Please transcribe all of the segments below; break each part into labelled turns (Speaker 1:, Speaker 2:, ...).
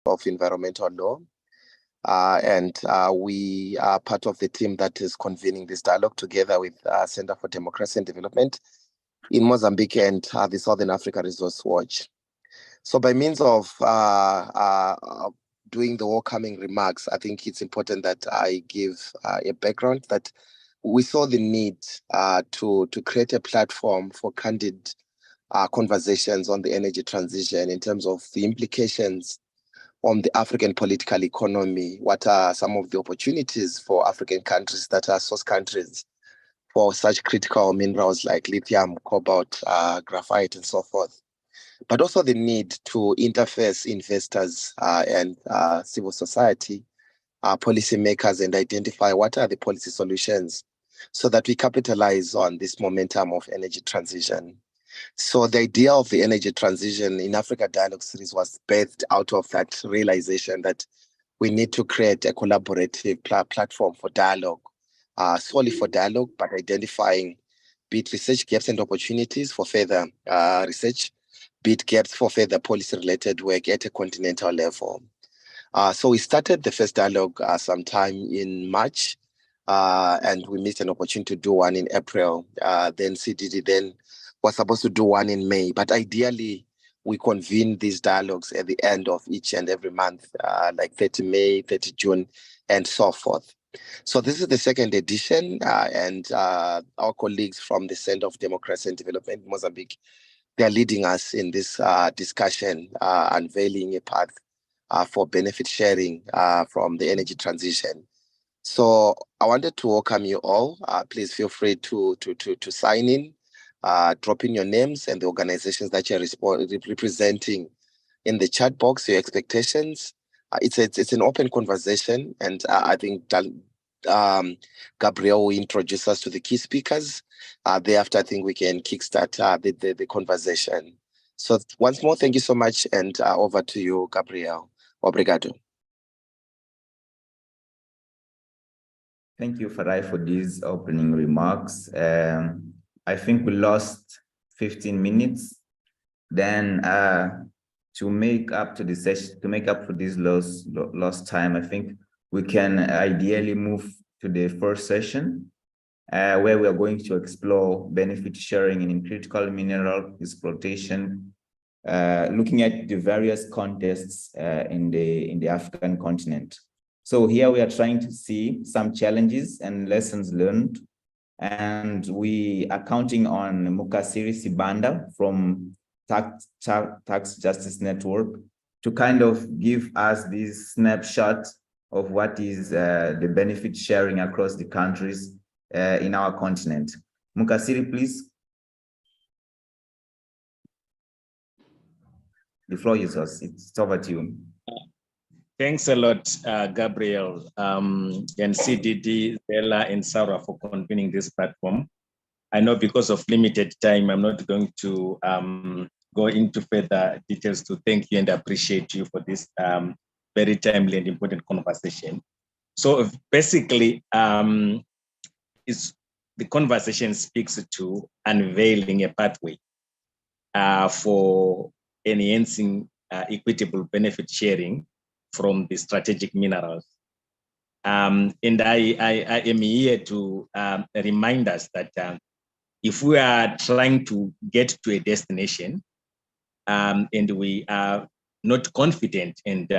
Speaker 1: of Environmental Law. And we are part of the team that is convening this dialogue together with Center for Democracy and Development in Mozambique and the Southern Africa Resource Watch. So by means of doing the welcoming remarks, I think it's important that I give a background that we saw the need to create a platform for candid conversations on the energy transition in terms of the implications on the African political economy. What are some of the opportunities for African countries that are source countries for such critical minerals like lithium, cobalt, graphite, and so forth? But also the need to interface investors and civil society, policymakers, and identify what are the policy solutions so that we capitalize on this momentum of energy transition. So the idea of the energy transition in Africa Dialogue Series was birthed out of that realization that we need to create a collaborative platform for dialogue, solely for dialogue, but identifying be it research gaps and opportunities for further research, be it gaps for further policy-related work at a continental level. So we started the first dialogue sometime in March, and we missed an opportunity to do one in April. Then CDD then was supposed to do one in May, but ideally we convene these dialogues at the end of each and every month, like 30 May, 30 June, and so forth. So this is the second edition, and our colleagues from the Center of Democracy and Development in Mozambique, they are leading us in this discussion, unveiling a path for benefit sharing from the energy transition. So I wanted to welcome you all. Please feel free to sign in, drop in your names and the organizations that you're representing in the chat box, your expectations. It's an open conversation, and I think Gabriel will introduce us to the key speakers. Thereafter, I think we can kickstart the conversation. So once more, thank you so much, and over to you, Gabriel. Obrigado.
Speaker 2: Thank you, Farai, for these opening remarks. I think we lost 15 minutes. Then to make up to the session, to make up for this lost time, I think we can ideally move to the first session, where we are going to explore benefit sharing in critical mineral exploitation, looking at the various contexts in the African continent. So here we are trying to see some challenges and lessons learned, and we are counting on Mukasiri Sibanda from Tax Justice Network to kind of give us this snapshot of what is the benefit sharing across the countries in our continent. Mukasiri, please. The floor is yours. It's over to you.
Speaker 3: Thanks a lot, Gabriel, and CDD, Bella, and Sarah for convening this platform. I know because of limited time, I'm not going to go into further details to thank you and appreciate you for this very timely and important conversation. So basically, the conversation speaks to unveiling a pathway for enhancing equitable benefit sharing from the strategic minerals. And I am here to remind us that if we are trying to get to a destination and we are not confident and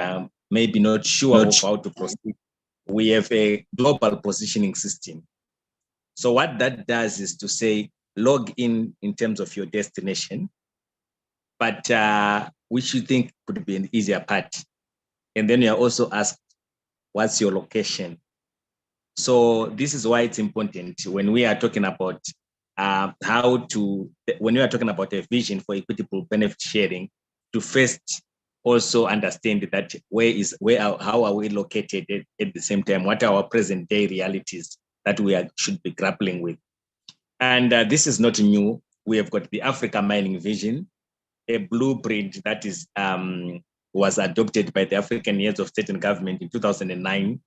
Speaker 3: maybe not sure of how to proceed, we have a global positioning system. So what that does is to say, log in terms of your destination, but which you think could be an easier path. And then you're also asked, what's your location? So this is why it's important when we are talking about when we are talking about a vision for equitable benefit sharing, to first also understand that how are we located at the same time? What are our present day realities that we should be grappling with? And this is not new. We have got the Africa Mining Vision, a blueprint that is was adopted by the African Heads of State and Government in 2009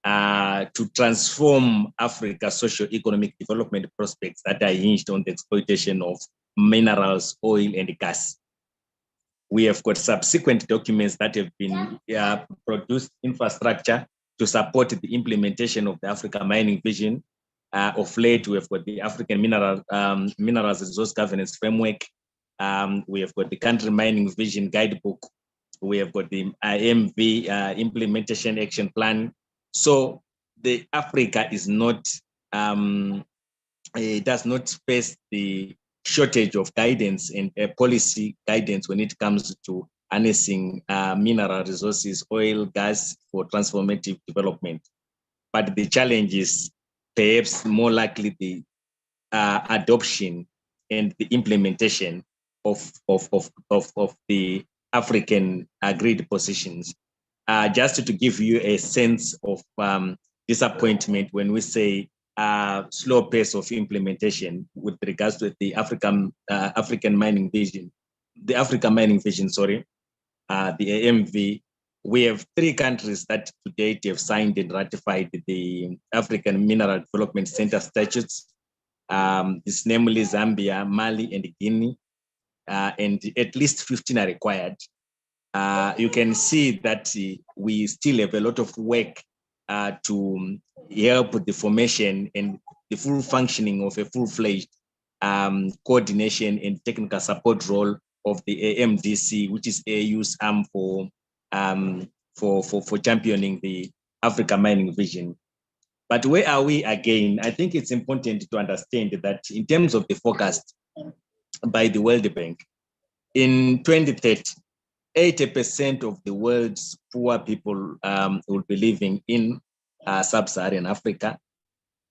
Speaker 3: to transform Africa's socio-economic development prospects that are hinged on the exploitation of minerals, oil, and gas. We have got subsequent documents that have been produced, infrastructure to support the implementation of the Africa Mining Vision. Of late, we have got the African Minerals Resource Governance Framework. We have got the Country Mining Vision Guidebook. We have got the IMV Implementation Action Plan. So the Africa is not, it does not face the shortage of guidance and policy guidance when it comes to harnessing mineral resources, oil, gas for transformative development. But the challenge is perhaps more likely the adoption and the implementation of the African agreed positions. Just to give you a sense of disappointment when we say slow pace of implementation with regards to the African Mining Vision, the Africa Mining Vision, sorry, the AMV. We have 3 countries that to date have signed and ratified the African Mineral Development Center statutes. It's namely Zambia, Mali, and Guinea, and at least 15 are required. You can see that we still have a lot of work to help the formation and the full functioning of a full-fledged coordination and technical support role of the AMDC, which is AU's arm for championing the Africa Mining Vision. But where are we again? I think it's important to understand that in terms of the forecast by the World Bank, in 2030, 80% of the world's poor people will be living in sub-Saharan Africa.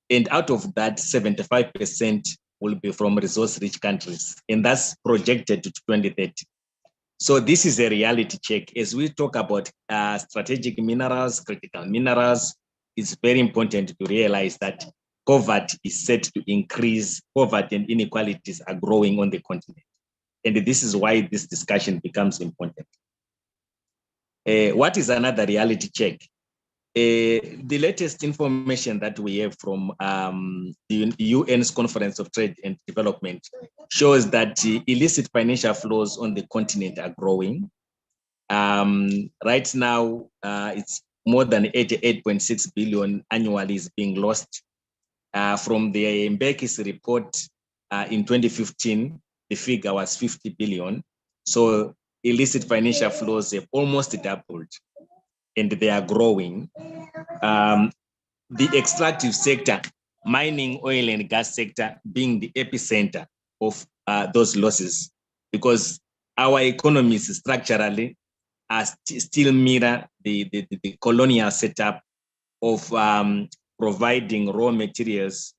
Speaker 3: And out of that, 75% will be from resource-rich countries. And that's projected to 2030. So this is a reality check. As we talk about strategic minerals, critical minerals, it's very important to realize that poverty is set to increase. Poverty and inequalities are growing on the continent. And this is why this discussion becomes important. What is another reality check? The latest information that we have from the UN's Conference of Trade and Development shows that illicit financial flows on the continent are growing. Right now, it's more than 88.6 billion annually is being lost. From the Mbekis report in 2015, the figure was 50 billion. So illicit financial flows have almost doubled and they are growing. The extractive sector, mining, oil and gas sector being the epicenter of those losses, because our economies structurally are still mirror the colonial setup of providing raw materials,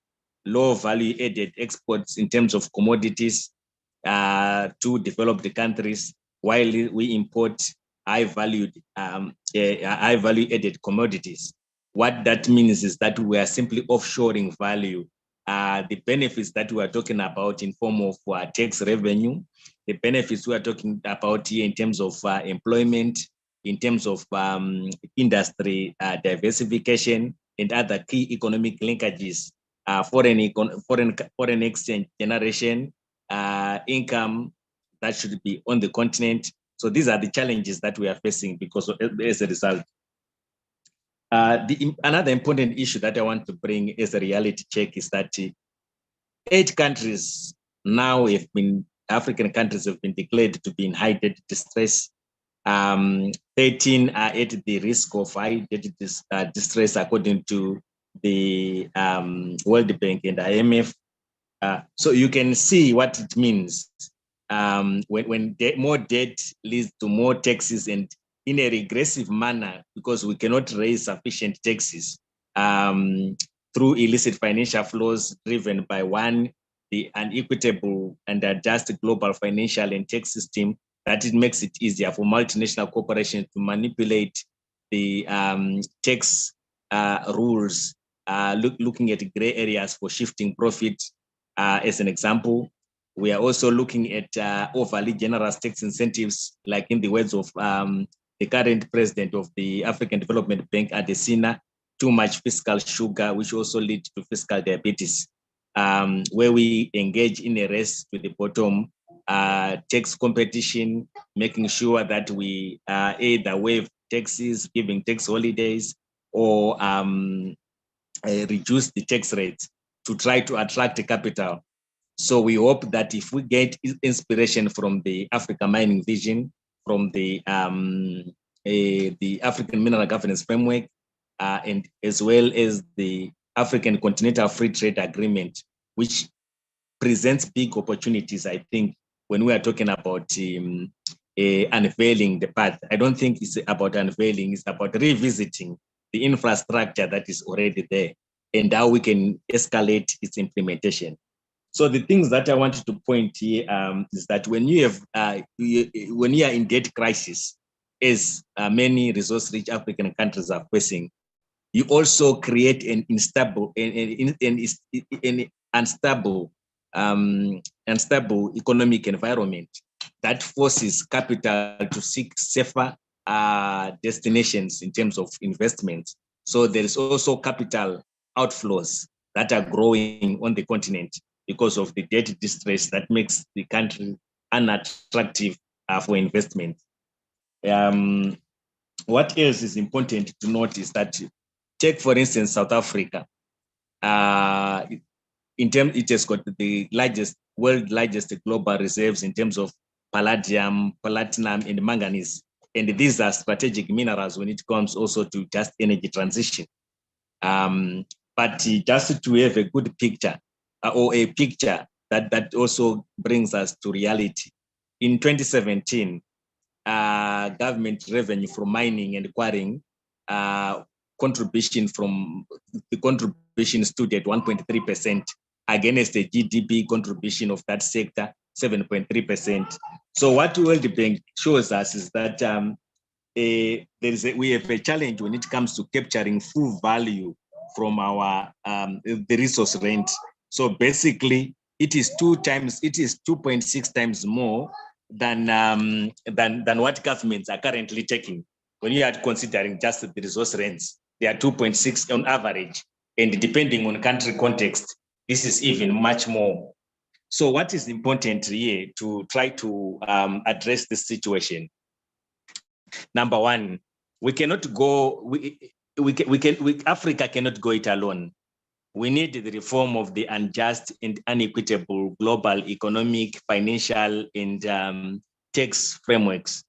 Speaker 3: low value added exports in terms of commodities to developed countries, while we import high value added commodities. What that means is that we are simply offshoring value. The benefits that we are talking about in form of tax revenue, the benefits we are talking about here in terms of employment, in terms of industry diversification and other key economic linkages, foreign exchange generation, income that should be on the continent. So these are the challenges that we are facing because as a result. Another important issue that I want to bring as a reality check is that 8 countries now have been, African countries have been declared to be in high debt distress. 13 are at the risk of high debt distress according to the World Bank and IMF. So you can see what it means when more debt leads to more taxes and in a regressive manner, because we cannot raise sufficient taxes through illicit financial flows driven by the unequitable and unjust global financial and tax system, that it makes it easier for multinational corporations to manipulate the tax rules, looking at gray areas for shifting profit. As an example, we are also looking at overly generous tax incentives, like in the words of the current president of the African Development Bank, Adesina, too much fiscal sugar, which also leads to fiscal diabetes, where we engage in a race to the bottom tax competition, making sure that we either waive taxes, giving tax holidays, or reduce the tax rates to try to attract capital. So we hope that if we get inspiration from the Africa Mining Vision, from the African Mineral Governance Framework, and as well as the African Continental Free Trade Agreement, which presents big opportunities, I think, when we are talking about unveiling the path. I don't think it's about unveiling, it's about revisiting the infrastructure that is already there and how we can escalate its implementation. So the things that I wanted to point here is that when you have when you are in debt crisis, as many resource-rich African countries are facing, you also create an unstable economic environment that forces capital to seek safer destinations in terms of investments. So there is also capital outflows that are growing on the continent because of the debt distress that makes the country unattractive for investment. What else is important to note is that, take for instance, South Africa. In terms, it has got the world's largest global reserves in terms of palladium, platinum, and manganese. And these are strategic minerals when it comes also to just energy transition. But just to have a good picture, or a picture that also brings us to reality. In 2017, government revenue from mining and quarrying contribution stood at 1.3% against the GDP contribution of that sector, 7.3%. So what World Bank shows us is that we have a challenge when it comes to capturing full value from our the resource rent. So basically, it is 2.6 times more than what governments are currently taking. When you are considering just the resource rents, they are 2.6 on average, and depending on country context, this is even much more. So what is important here to try to address this situation? Number one, we cannot go. Africa cannot go it alone. We need the reform of the unjust and unequitable global economic, financial, and tax frameworks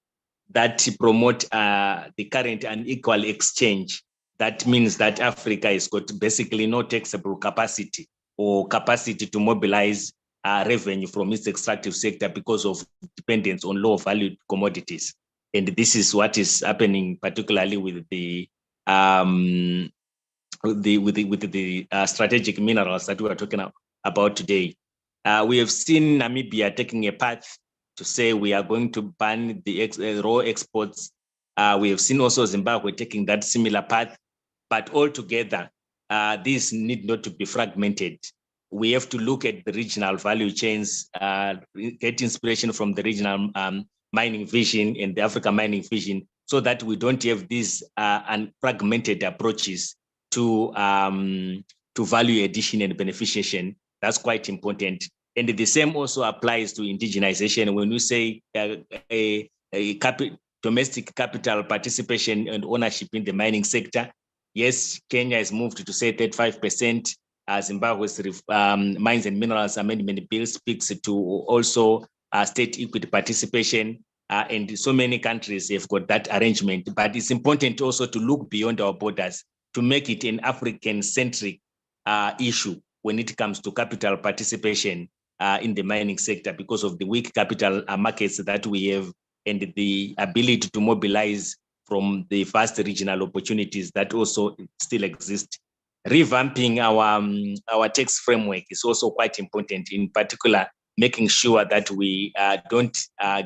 Speaker 3: that promote the current unequal exchange. That means that Africa has got basically no taxable capacity or capacity to mobilize revenue from its extractive sector because of dependence on low valued commodities. And this is what is happening, particularly with the strategic minerals that we are talking about today. We have seen Namibia taking a path to say we are going to ban the raw exports. We have seen also Zimbabwe taking that similar path, but altogether, this need not to be fragmented. We have to look at the regional value chains, get inspiration from the regional mining vision and the Africa mining vision, so that we don't have these fragmented approaches to value addition and beneficiation. That's quite important. And the same also applies to indigenization. When we say domestic capital participation and ownership in the mining sector, yes, Kenya has moved to say 35%. Zimbabwe's Mines and Minerals Amendment Bill speaks to also state equity participation. And so many countries have got that arrangement. But it's important also to look beyond our borders to make it an African-centric issue when it comes to capital participation in the mining sector, because of the weak capital markets that we have and the ability to mobilize from the vast regional opportunities that also still exist. Revamping our tax framework is also quite important, in particular, making sure that we don't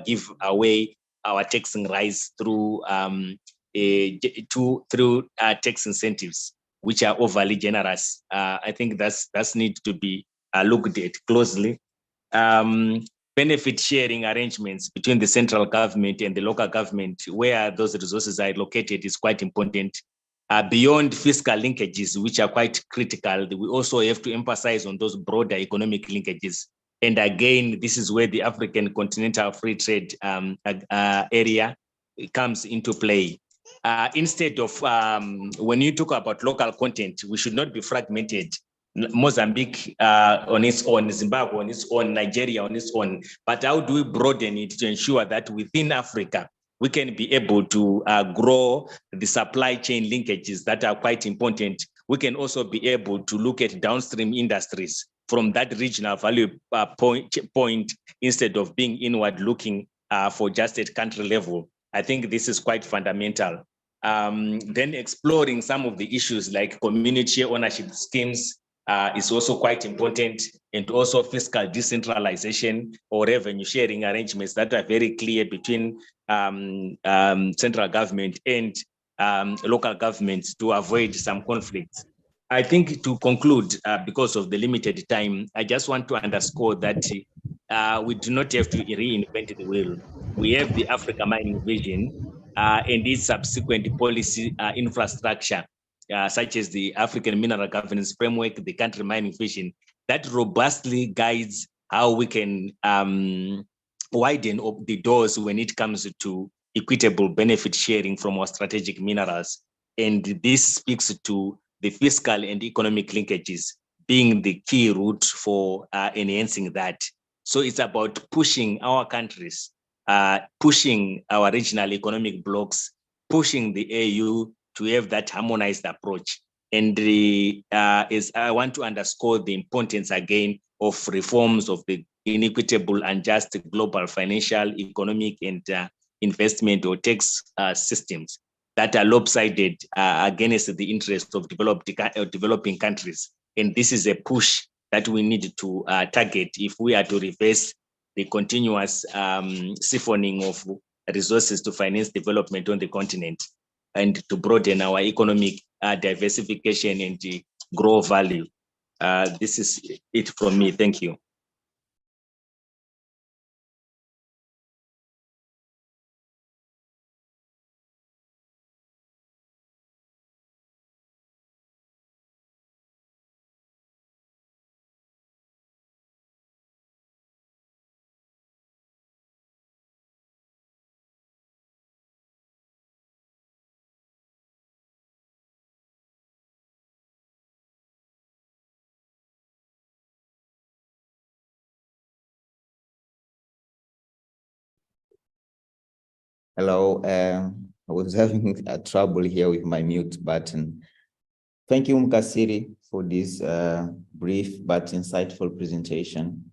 Speaker 3: give away our taxing rights through tax incentives, which are overly generous. I think that's need to be looked at closely. Benefit sharing arrangements between the central government and the local government, where those resources are located, is quite important. Beyond fiscal linkages, which are quite critical, we also have to emphasize on those broader economic linkages. And again, this is where the African Continental Free Trade area comes into play. Instead of, when you talk about local content, we should not be fragmented. Mozambique on its own, Zimbabwe on its own, Nigeria on its own. But how do we broaden it to ensure that within Africa, we can be able to grow the supply chain linkages that are quite important? We can also be able to look at downstream industries from that regional value point instead of being inward looking for just at country level. I think this is quite fundamental. Then exploring some of the issues like community ownership schemes is also quite important, and also fiscal decentralization or revenue sharing arrangements that are very clear between central government and local governments to avoid some conflicts. I think to conclude, because of the limited time, I just want to underscore that we do not have to reinvent the wheel. We have the Africa Mining Vision and its subsequent policy infrastructure, such as the African Mineral Governance Framework, the Country Mining Vision, that robustly guides how we can widen up the doors when it comes to equitable benefit sharing from our strategic minerals. And this speaks to the fiscal and economic linkages being the key route for enhancing that. So it's about pushing our countries, pushing our regional economic blocks, pushing the AU to have that harmonized approach. And is I want to underscore the importance again of reforms of the inequitable and just global financial, economic, and investment or tax systems that are lopsided against the interests of developing countries. And this is a push that we need to target if we are to reverse the continuous siphoning of resources to finance development on the continent, and to broaden our economic diversification and grow value. This is it from me. Thank you.
Speaker 2: Hello, I was having trouble here with my mute button. Thank you, Mkasiri, for this brief but insightful presentation.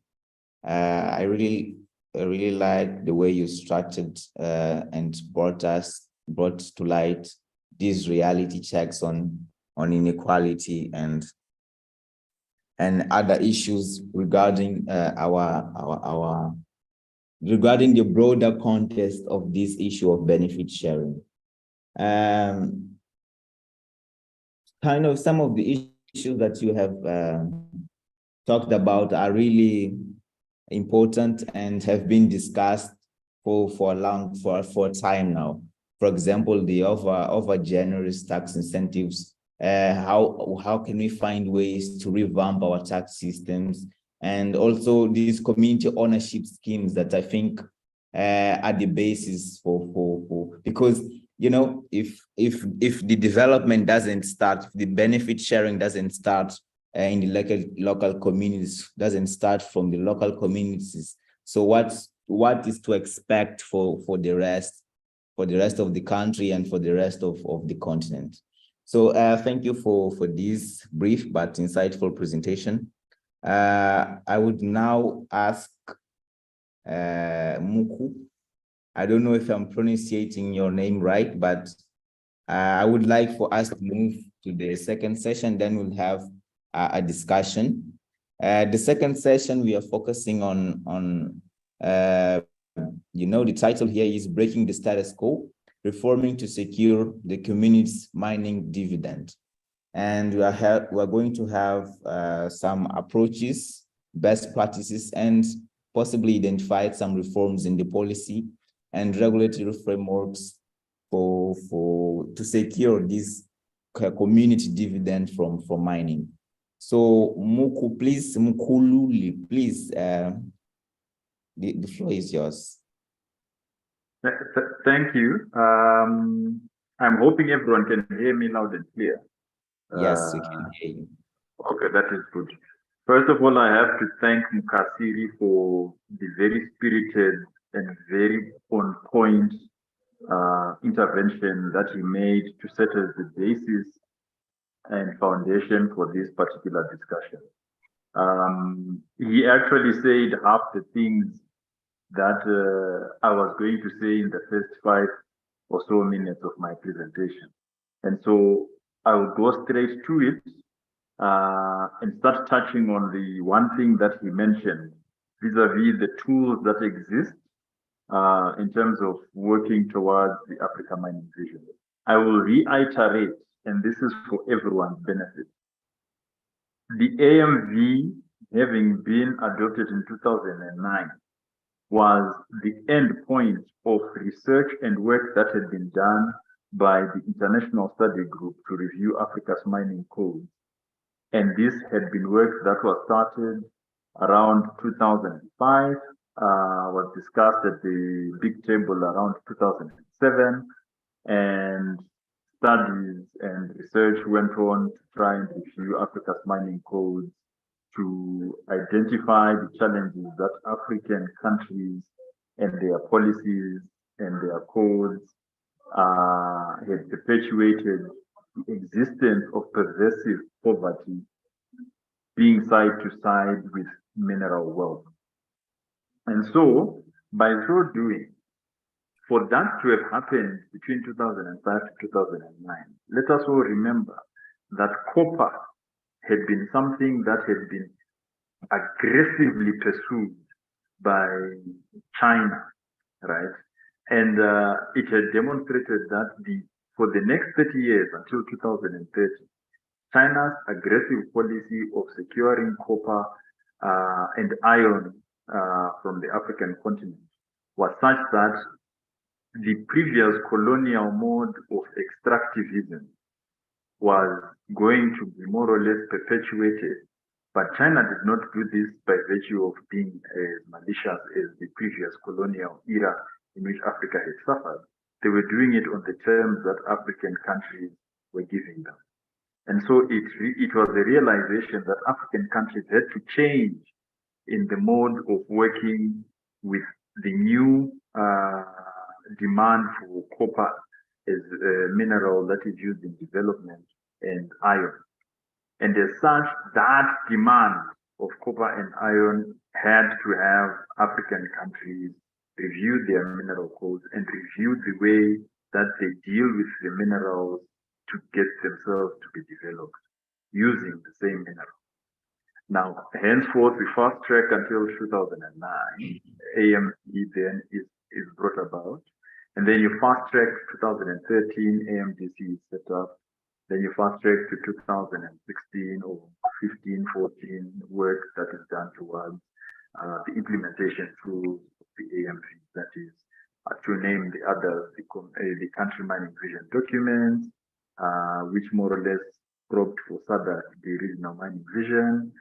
Speaker 2: I really like the way you structured and brought to light these reality checks on inequality and other issues regarding regarding the broader context of this issue of benefit sharing. Kind of some of the issues that you have talked about are really important and have been discussed for a time now. For example, the over generous tax incentives. How can we find ways to revamp our tax systems? And also these community ownership schemes that I think are the basis for because, you know, if the development doesn't start, if the benefit sharing doesn't start in the local communities, doesn't start from the local communities, so what is to expect for the rest of the country and for the rest of the continent? So thank you for this brief but insightful presentation. I would now ask Muku. I don't know if I'm pronouncing your name right, but I would like for us to move to the second session, then we'll have a discussion. The second session, we are focusing on you know, the title here is Breaking the Status Quo, Reforming to Secure the Community's Mining Dividend. And we are going to have some approaches, best practices, and possibly identify some reforms in the policy and regulatory frameworks to secure this community dividend from mining. So Mukululi, please, the floor is yours.
Speaker 4: Thank you. I'm hoping everyone can hear me loud and clear.
Speaker 2: Yes, we can hear you.
Speaker 4: Okay, that is good. First of all, I have to thank Mukasiri for the very spirited and very on point intervention that he made to set as the basis and foundation for this particular discussion. He actually said half the things that I was going to say in the first 5 or so minutes of my presentation. And so I will go straight to it and start touching on the one thing that he mentioned vis-a-vis the tools that exist in terms of working towards the Africa Mining Vision. I will reiterate, and this is for everyone's benefit. The AMV, having been adopted in 2009, was the end point of research and work that had been done by the International Study Group to review Africa's mining codes. And this had been work that was started around 2005, was discussed at the big table around 2007, and studies and research went on to try and review Africa's mining codes to identify the challenges that African countries and their policies and their codes had perpetuated the existence of pervasive poverty being side to side with mineral wealth. And so, by so doing, for that to have happened between 2005 to 2009, let us all remember that copper had been something that had been aggressively pursued by China, right? And it had demonstrated that for the next 30 years until 2030, China's aggressive policy of securing copper and iron from the African continent was such that the previous colonial mode of extractivism was going to be more or less perpetuated. But China did not do this by virtue of being as malicious as the previous colonial era in which Africa had suffered. They were doing it on the terms that African countries were giving them. And so it was a realization that African countries had to change in the mode of working with the new demand for copper as a mineral that is used in development and iron. And as such, that demand of copper and iron had to have African countries review their mineral codes and review the way that they deal with the minerals to get themselves to be developed using the same mineral. Now, henceforth, we fast track until 2009. AMD then is brought about. And then you fast track 2013, AMDC is set up. Then you fast track to 2016 or 15, 14 work that is done towards the implementation tools of the AMV, that is, to name the others, the country mining vision documents, which more or less probed for SADC, the regional mining vision.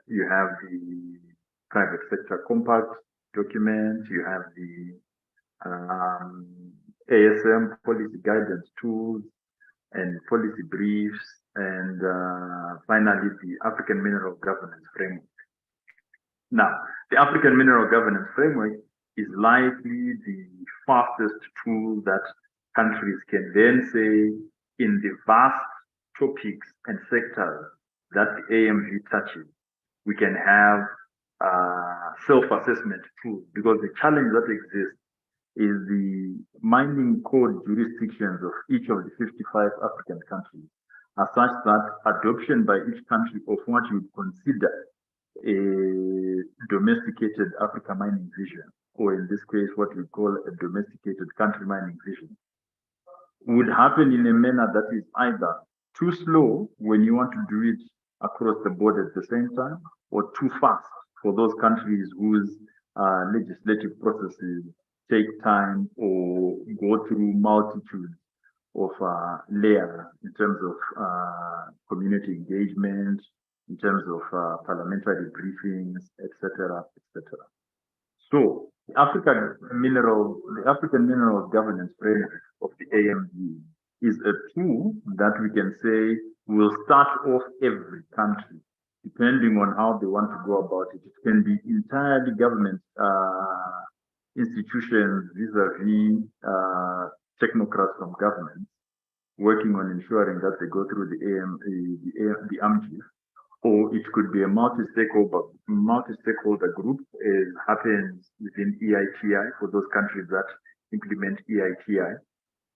Speaker 4: You have the private sector compact document, you have the ASM policy guidance tools and policy briefs, and finally the African Mineral Governance Framework. Now, the African Mineral Governance Framework is likely the fastest tool that countries can then say in the vast topics and sectors that the AMV touches, we can have self-assessment tools, because the challenge that exists is the mining code jurisdictions of each of the 55 African countries are such that adoption by each country of what you would consider a domesticated Africa mining vision, or in this case, what we call a domesticated country mining vision, would happen in a manner that is either too slow when you want to do it across the board at the same time, or too fast for those countries whose legislative processes take time or go through multitudes of layers in terms of community engagement, in terms of parliamentary briefings, etc., etc. So the African Mineral Governance Framework of the AMG is a tool that we can say will start off every country, depending on how they want to go about it. It can be entirely government institutions vis-a-vis technocrats from government working on ensuring that they go through the AMGIF, or it could be a multi-stakeholder group, as happens within EITI for those countries that implement EITI.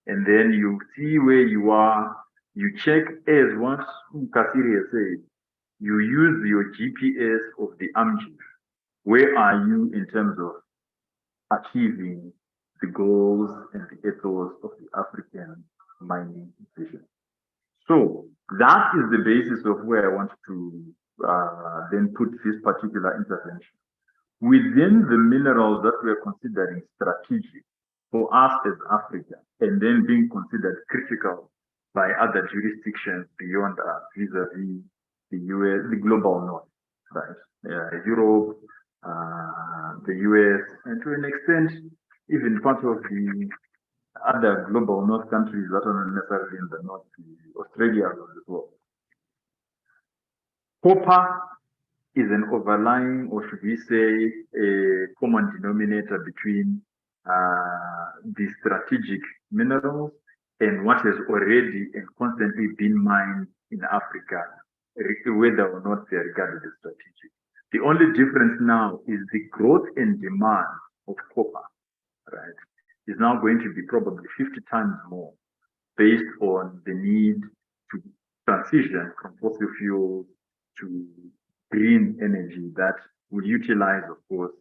Speaker 4: And then you see where you are, you check, as what Kasiri has said, you use your GPS of the AMGIF. Where are you in terms of achieving the goals and the ethos of the African mining vision? So that is the basis of where I want to then put this particular intervention. Within the minerals that we are considering strategic for us as Africa, and then being considered critical by other jurisdictions beyond us, vis-a-vis the US, the global north, right? Europe, the US, and to an extent, even part of the other global north countries that are not necessarily in the north, Australia as well. Copper is an overlying, or should we say, a common denominator between the strategic minerals and what has already and constantly been mined in Africa, whether or not they are regarded as strategic. The only difference now is the growth and demand of copper, right, is now going to be probably 50 times more based on the need to transition from fossil fuels to green energy that will utilize, of course,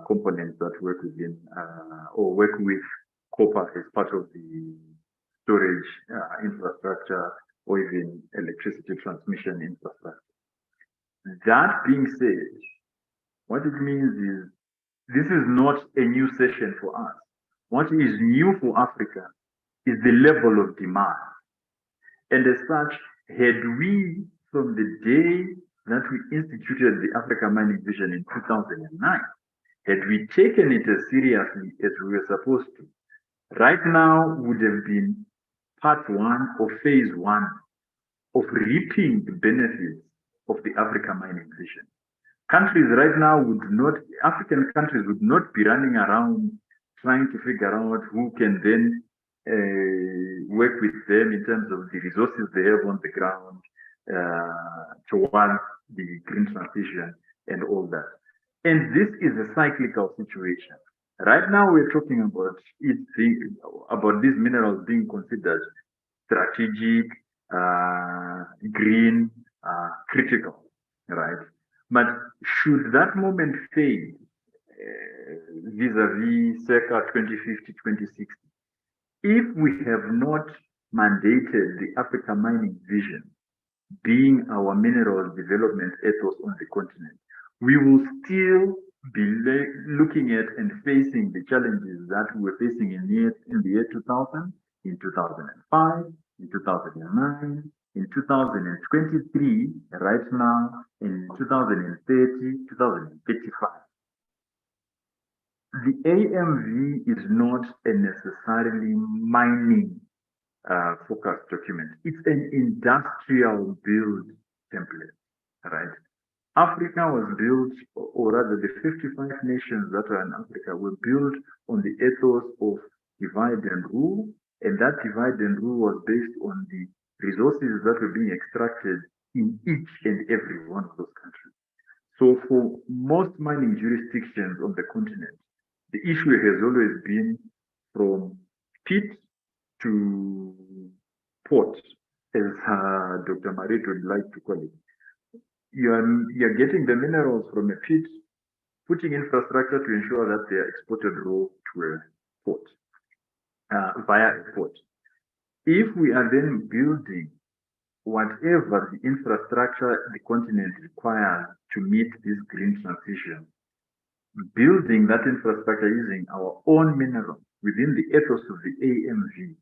Speaker 4: components that work within or work with copper as part of the storage infrastructure or even electricity transmission infrastructure. That being said, what it means is this is not a new session for us. What is new for Africa is the level of demand. And as such, had we, from the day that we instituted the Africa Mining Vision in 2009, had we taken it as seriously as we were supposed to, right now would have been part one or phase one of reaping the benefits of the Africa Mining Vision. Countries right now would not, African countries would not be running around trying to figure out who can then work with them in terms of the resources they have on the ground towards the green transition and all that. And this is a cyclical situation. Right now, we're talking about these minerals being considered strategic, green, critical, right? But should that moment fade vis-a-vis circa 2050, 2060, if we have not mandated the Africa Mining Vision being our minerals development ethos on the continent, we will still be looking at and facing the challenges that we were facing in the year 2000, in 2005, in 2009, in 2023, right now, in 2030, 2035. The AMV is not a necessarily mining focused document. It's an industrial build template, right? Africa was built, or rather the 55 nations that are in Africa were built on the ethos of divide and rule, and that divide and rule was based on the resources that were being extracted in each and every one of those countries. So for most mining jurisdictions on the continent, the issue has always been from pit to port, as Dr. Marit would like to call it. You're getting the minerals from a pit, putting infrastructure to ensure that they are exported raw to a port, via a port. If we are then building whatever the infrastructure the continent requires to meet this green transition, building that infrastructure using our own minerals within the ethos of the AMV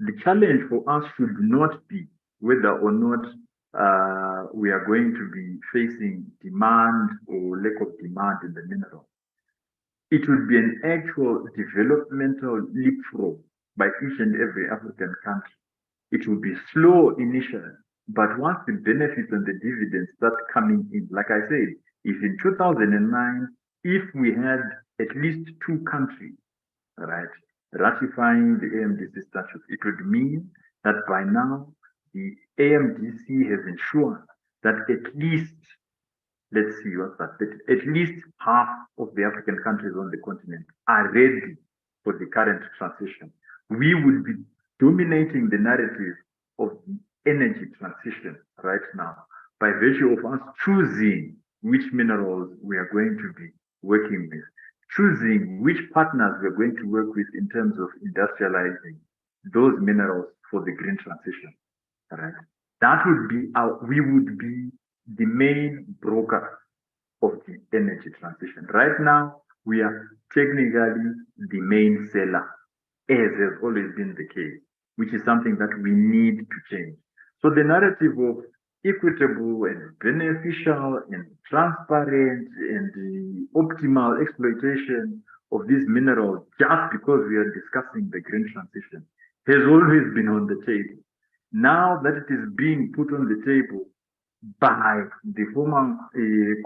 Speaker 4: The challenge for us should not be whether or not we are going to be facing demand or lack of demand in the mineral. It would be an actual developmental leapfrog by each and every African country. It will be slow initially, but once the benefits and the dividends start coming in, like I said, if in 2009, if we had at least 2 countries, right, ratifying the AMDC statute, it would mean that by now the AMDC has ensured that at least, let's see what's that, at least half of the African countries on the continent are ready for the current transition. We would be dominating the narrative of the energy transition right now by virtue of us choosing which minerals we are going to be working with, choosing which partners we are going to work with in terms of industrializing those minerals for the green transition. Right? That would be we would be the main broker of the energy transition. Right now, we are technically the main seller, as has always been the case, which is something that we need to change. So the narrative of equitable and beneficial and transparent and the optimal exploitation of these minerals, just because we are discussing the green transition, has always been on the table. Now that it is being put on the table by the former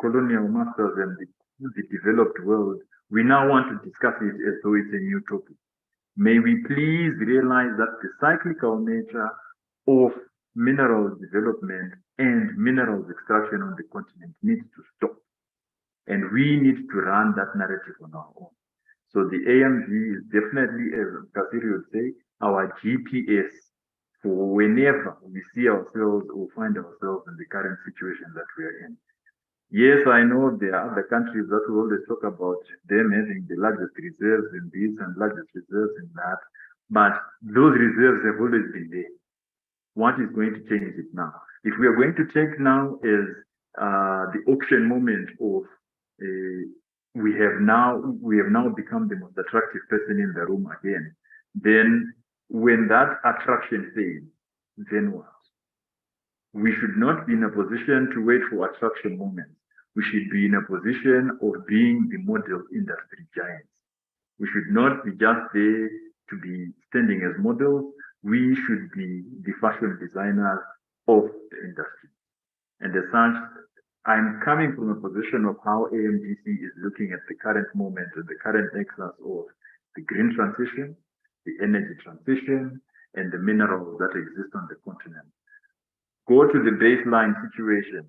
Speaker 4: colonial masters and the developed world, we now want to discuss it as though it's a new topic. May we please realize that the cyclical nature of minerals development and minerals extraction on the continent needs to stop. And we need to run that narrative on our own. So the AMG is definitely, as Kasiri would say, our GPS for whenever we see ourselves or find ourselves in the current situation that we are in. Yes, I know there are other countries that will always talk about them having the largest reserves in this and largest reserves in that, but those reserves have always been there. What is going to change it now? If we are going to take now as the auction moment of we have now become the most attractive person in the room again, then when that attraction fades, then what? We should not be in a position to wait for attraction moments. We should be in a position of being the model industry giants. We should not be just there to be standing as models. We should be the fashion designers of the industry. And as such, I'm coming from a position of how AMDC is looking at the current moment and the current nexus of the green transition, the energy transition, and the minerals that exist on the continent. Go to the baseline situation.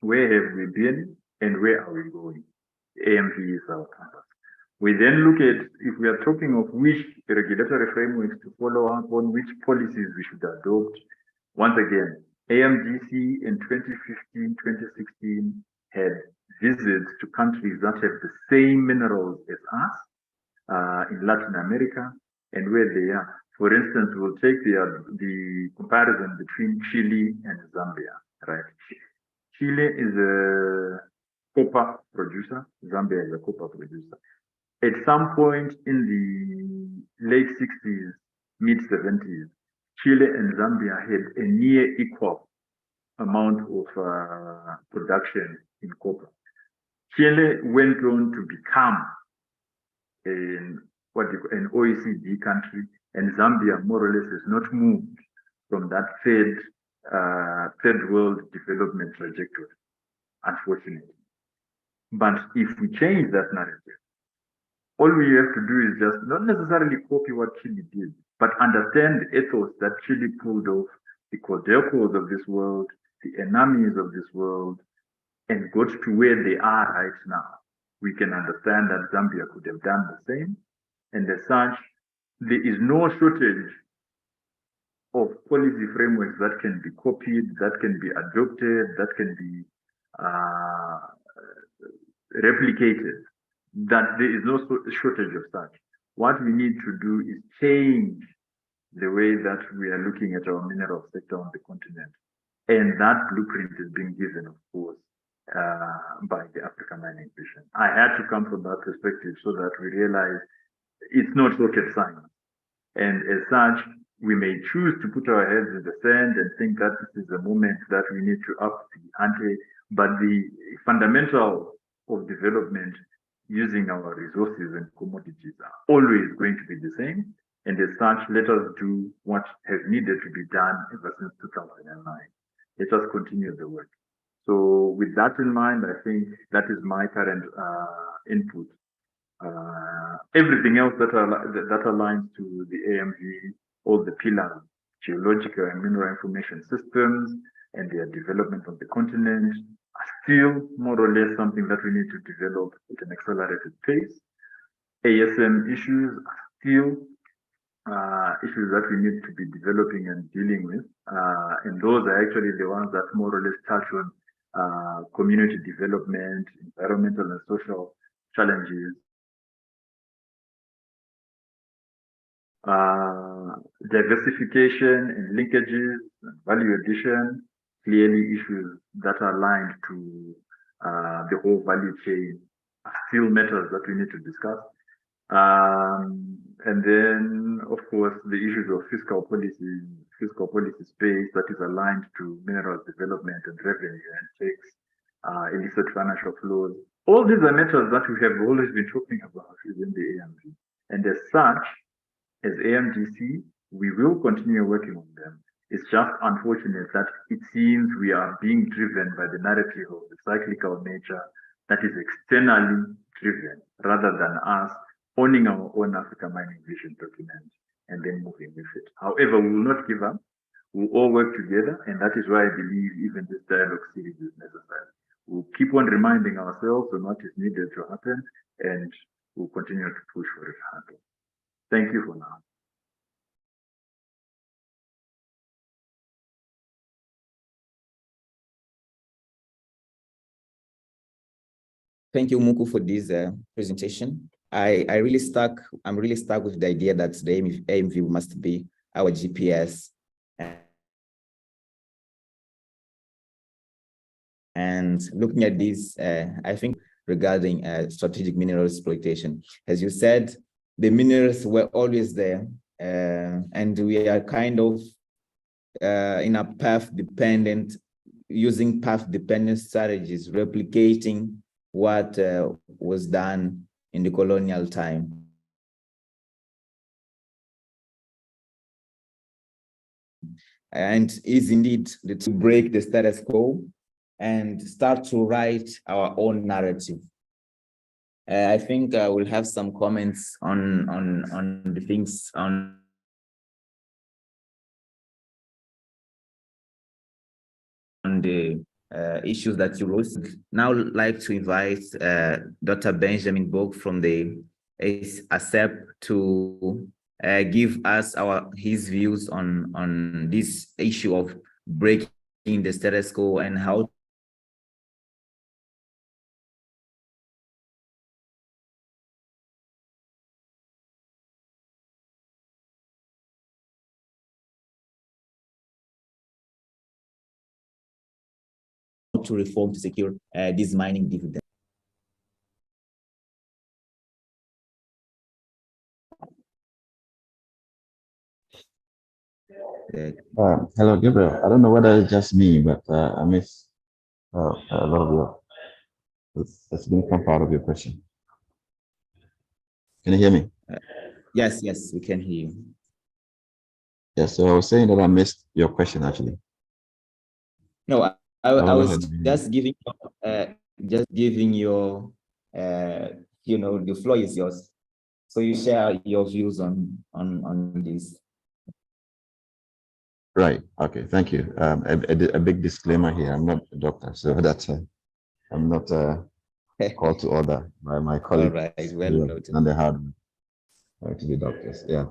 Speaker 4: Where have we been and where are we going? AMV is our compass. We then look at, if we are talking of which regulatory frameworks to follow up on, which policies we should adopt. Once again, AMDC in 2015, 2016 had visits to countries that have the same minerals as us in Latin America and where they are. For instance, we'll take the comparison between Chile and Zambia, right? Chile is a copper producer, Zambia is a copper producer. At some point in the late 60s, mid 70s, Chile and Zambia had a near equal amount of production in copper. Chile went on to become an OECD country, and Zambia more or less has not moved from that third world development trajectory, unfortunately. But if we change that narrative, all we have to do is just not necessarily copy what Chile did, but understand the ethos that Chile pulled off, the Codelcos of this world, the enemies of this world, and got to where they are right now. We can understand that Zambia could have done the same, and as such, there is no shortage of policy frameworks that can be copied, that can be adopted, that can be replicated, that there is no shortage of such. What we need to do is change the way that we are looking at our mineral sector on the continent. And that blueprint is being given, of course, by the Africa Mining Vision. I had to come from that perspective so that we realize it's not rocket science. And as such, we may choose to put our heads in the sand and think that this is a moment that we need to up the ante, but the fundamental of development using our resources and commodities are always going to be the same. And as such, let us do what has needed to be done ever since 2009. Let us continue the work. So with that in mind, I think that is my current input. Everything else that aligns to the AMV, all the pillars, geological and mineral information systems, and their development on the continent are still more or less something that we need to develop at an accelerated pace. ASM issues are still issues that we need to be developing and dealing with. And those are actually the ones that more or less touch on community development, environmental and social challenges, diversification and linkages and value addition, clearly issues that are aligned to the whole value chain are still matters that we need to discuss. And then, of course, the issues of fiscal policy space that is aligned to minerals development and revenue and takes illicit financial flows. All these are matters that we have always been talking about within the AMG. And as such, as AMGC, we will continue working on them. It's just unfortunate that it seems we are being driven by the narrative of the cyclical nature that is externally driven rather than us owning our own Africa Mining Vision document and then moving with it. However, we will not give up. We'll all work together, and that is why I believe even this dialogue series is necessary. We'll keep on reminding ourselves on what is needed to happen, and we'll continue to push for it to happen. Thank you for now.
Speaker 2: Thank you, Muku, for this presentation. I'm really stuck with the idea that the AMV must be our GPS. And looking at this, I think regarding strategic mineral exploitation, as you said, the minerals were always there, and we are kind of in a path-dependent, using path-dependent strategies, replicating what was done in the colonial time. And is indeed to break the status quo and start to write our own narrative. I think we'll have some comments on the things on the issues that you wrote. Now I'd like to invite Dr. Benjamin Bog from the ASEP to give us his views on this issue of breaking the status quo and how to reform to secure this mining dividend.
Speaker 5: Hello, Gabriel. I don't know whether it's just me, but I missed a lot of your. That's going to come part of your question. Can you hear me?
Speaker 2: Yes, we can hear you.
Speaker 5: Yes, so I was saying that I missed your question actually.
Speaker 2: No, I was just giving your the floor is yours. So you share your views on this.
Speaker 5: Right. Okay. Thank you. A big disclaimer here. I'm not a doctor, so that's I'm not called to order by my colleagues.
Speaker 2: All right. Well noted.
Speaker 5: And the hard to be doctors. Yeah.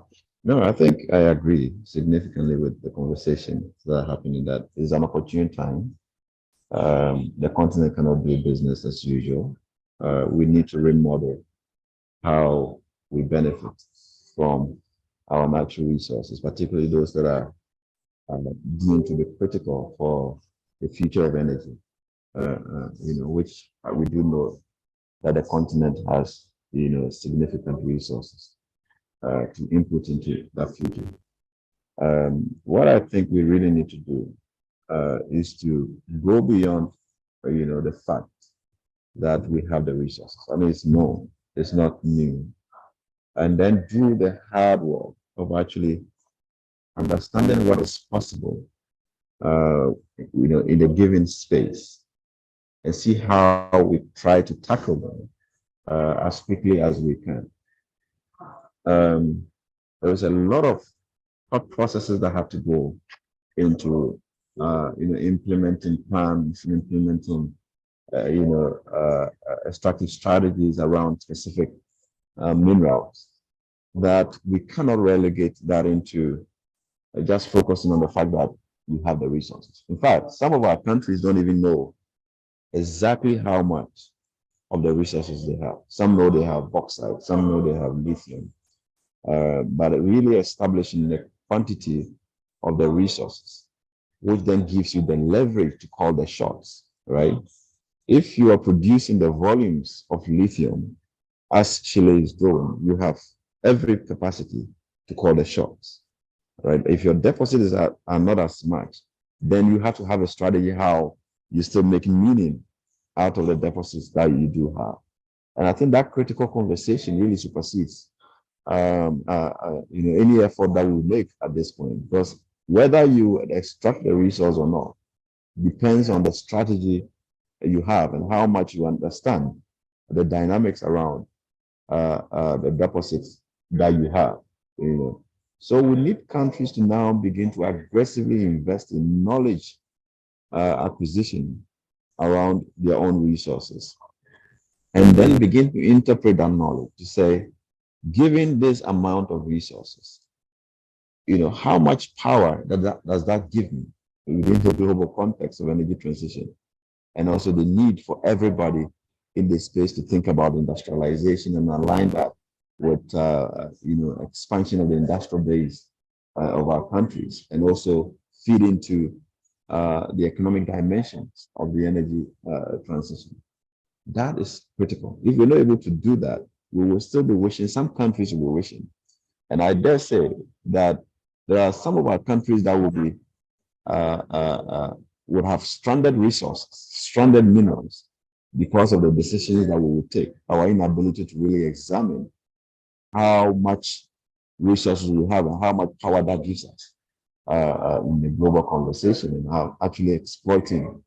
Speaker 5: No, I think I agree significantly with the conversation that are happening. That is an opportune time. The continent cannot do business as usual. We need to remodel how we benefit from our natural resources, particularly those that are deemed to be critical for the future of energy. Which we do know that the continent has, significant resources to input into that future. What I think we really need to do is to go beyond, the fact that we have the resources. I mean, it's known, it's not new. And then do the hard work of actually understanding what is possible, in a given space, and see how we try to tackle them as quickly as we can. There's a lot of thought processes that have to go into, implementing plans, implementing, extractive strategies around specific minerals, that we cannot relegate that into just focusing on the fact that we have the resources. In fact, some of our countries don't even know exactly how much of the resources they have. Some know they have bauxite, some know they have lithium, but really establishing the quantity of the resources, which then gives you the leverage to call the shots, right? If you are producing the volumes of lithium, as Chile is doing, you have every capacity to call the shots, right? If your deposits are not as much, then you have to have a strategy how you still make meaning out of the deposits that you do have. And I think that critical conversation really supersedes any effort that we make at this point, because whether you extract the resource or not depends on the strategy you have and how much you understand the dynamics around the deposits that you have. So we need countries to now begin to aggressively invest in knowledge acquisition around their own resources, and then begin to interpret that knowledge to say, given this amount of resources, how much power does that give me within the global context of energy transition, and also the need for everybody in this space to think about industrialization and align that with expansion of the industrial base of our countries, and also feed into the economic dimensions of the energy transition. That is critical. If we're not able to do that, we will still be wishing. Some countries will be wishing, and I dare say that there are some of our countries that will be would have stranded resources, stranded minerals, because of the decisions that we will take, our inability to really examine how much resources we have and how much power that gives us in the global conversation, and how actually exploiting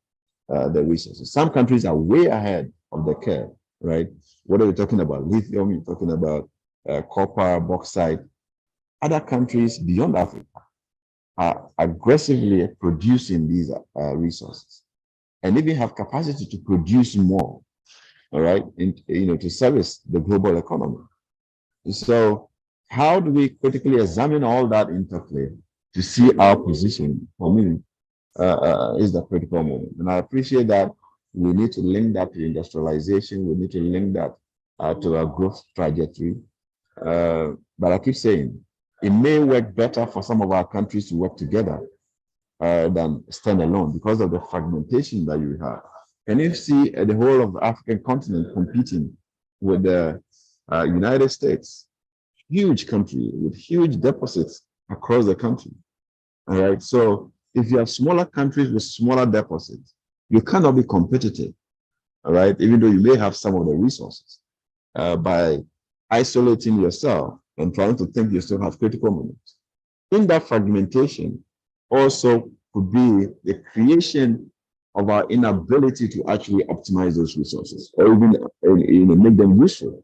Speaker 5: the resources. Some countries are way ahead of the curve, right? What are we talking about? Lithium, you're talking about copper, bauxite. Other countries beyond Africa are aggressively producing these resources, and even have capacity to produce more, all right, to service the global economy. So how do we critically examine all that interplay to see our position? For me, is the critical moment. And I appreciate that we need to link that to industrialization. We need to link that to our growth trajectory. But I keep saying, it may work better for some of our countries to work together than stand alone because of the fragmentation that you have. And you see the whole of the African continent competing with the United States, huge country with huge deposits across the country. All right. So if you have smaller countries with smaller deposits, you cannot be competitive. All right. Even though you may have some of the resources, by isolating yourself and trying to think you still have critical moments. In that fragmentation also could be the creation of our inability to actually optimize those resources, or even make them useful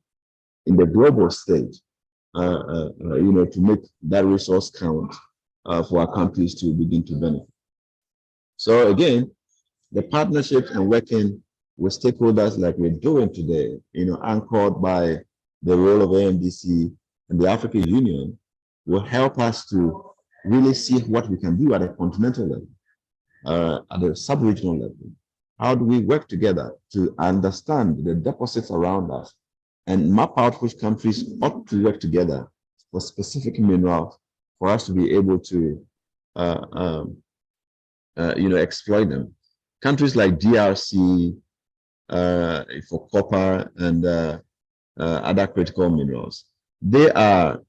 Speaker 5: in the global stage, to make that resource count for our countries to begin to benefit. So again, the partnerships and working with stakeholders like we're doing today, anchored by the role of AMDC and the African Union, will help us to really see what we can do at a continental level, at a sub-regional level. How do we work together to understand the deposits around us and map out which countries ought to work together for specific minerals for us to be able to exploit them. Countries like DRC for copper and other critical minerals, they are,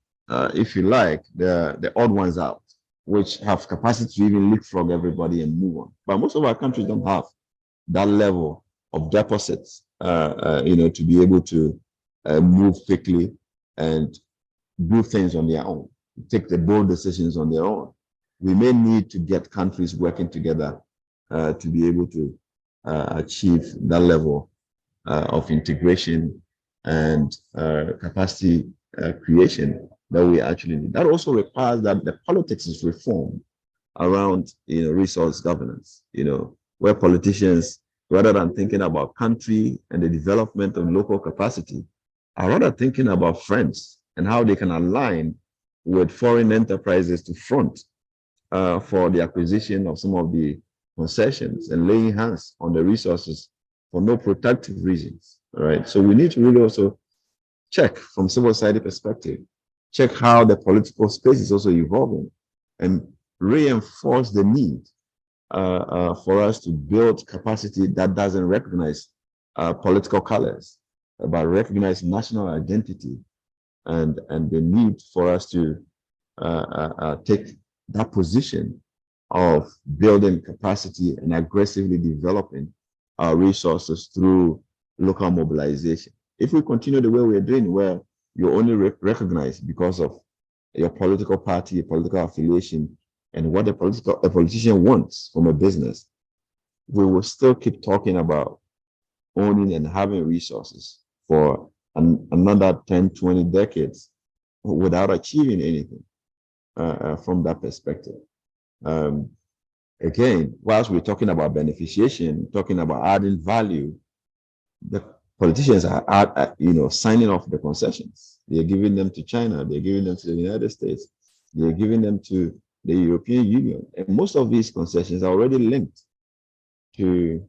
Speaker 5: if you like, the odd ones out, which have capacity to even leapfrog everybody and move on. But most of our countries don't have that level of deposits, to be able to move quickly and do things on their own, take the bold decisions on their own. We may need to get countries working together to be able to achieve that level of integration and capacity creation that we actually need. That also requires that the politics is reformed around resource governance, where politicians, rather than thinking about country and the development of local capacity, are rather thinking about friends and how they can align with foreign enterprises to front for the acquisition of some of the concessions and laying hands on the resources for no protective reasons. All right. So we need to really also check from civil society perspective, check how the political space is also evolving, and reinforce the need for us to build capacity that doesn't recognize political colors, but recognize national identity and the need for us to take that position of building capacity and aggressively developing our resources through local mobilization. If we continue the way we're doing, where you're only recognized because of your political party, your political affiliation, and what a politician wants from a business, we will still keep talking about owning and having resources for another 10, 20 decades without achieving anything from that perspective. Again, whilst we're talking about beneficiation, talking about adding value, the politicians are signing off the concessions. They're giving them to China, they're giving them to the United States, they're giving them to the European Union. And most of these concessions are already linked to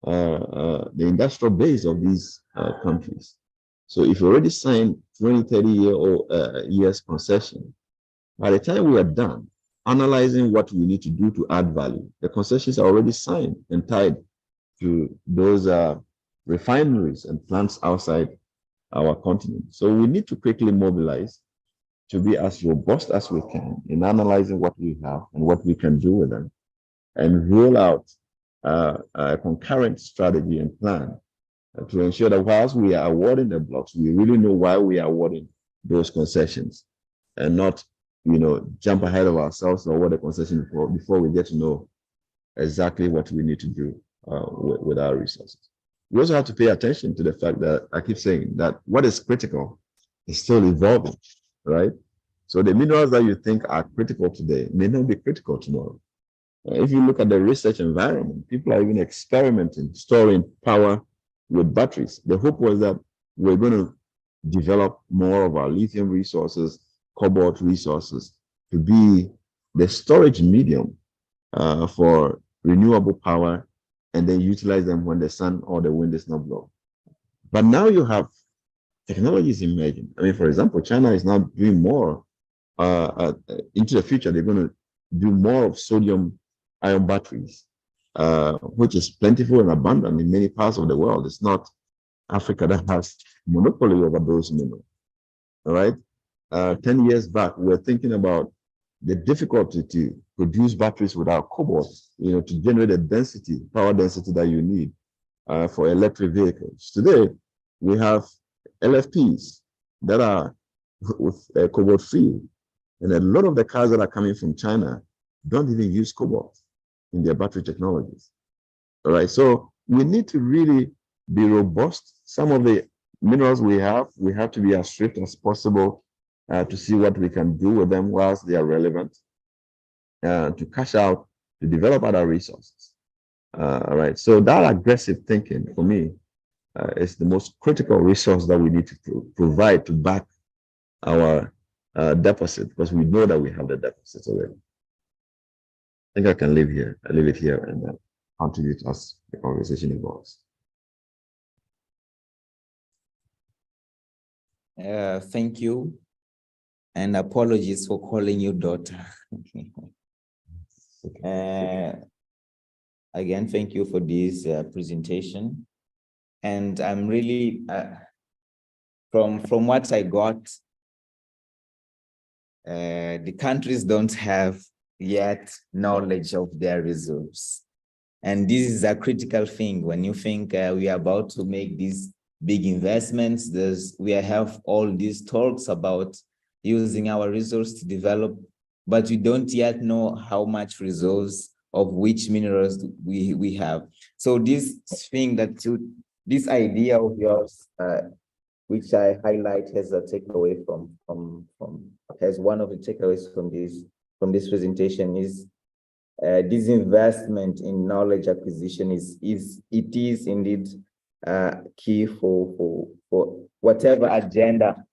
Speaker 5: the industrial base of these countries. So if you already signed 20, 30 years concession, by the time we are done analyzing what we need to do to add value, the concessions are already signed and tied to those refineries and plants outside our continent. So we need to quickly mobilize to be as robust as we can in analyzing what we have and what we can do with them, and roll out a concurrent strategy and plan to ensure that whilst we are awarding the blocks, we really know why we are awarding those concessions, and not jump ahead of ourselves or award the concession before we get to know exactly what we need to do with our resources. We also have to pay attention to the fact that I keep saying that what is critical is still evolving, right? So the minerals that you think are critical today may not be critical tomorrow. If you look at the research environment, people are even experimenting, storing power with batteries. The hope was that we're going to develop more of our lithium resources, cobalt resources, to be the storage medium for renewable power, and then utilize them when the sun or the wind is not blowing. But now you have technologies emerging. I mean, for example, China is now doing more into the future. They're going to do more of sodium-ion batteries, which is plentiful and abundant in many parts of the world. It's not Africa that has monopoly over those minerals. All right. 10 years back, we were thinking about the difficulty to produce batteries without cobalt, to generate the power density that you need for electric vehicles. Today, we have LFPs that are with cobalt free, and a lot of the cars that are coming from China don't even use cobalt in their battery technologies. All right, so we need to really be robust. Some of the minerals we have to be as strict as possible to see what we can do with them whilst they are relevant, to cash out, to develop other resources. All right, so that aggressive thinking for me is the most critical resource that we need to provide to back our deficit, because we know that we have the deficit already. I think I can leave it here and contribute as the conversation evolves.
Speaker 2: Thank you. And apologies for calling you daughter. Again, thank you for this presentation. And I'm really, from what I got, the countries don't have yet knowledge of their reserves. And this is a critical thing when you think we are about to make these big investments. We have all these talks about using our resources to develop, but we don't yet know how much resource of which minerals we have. So this thing this idea of yours, which I highlight as a takeaway as one of the takeaways from this presentation is this investment in knowledge acquisition is indeed key for whatever agenda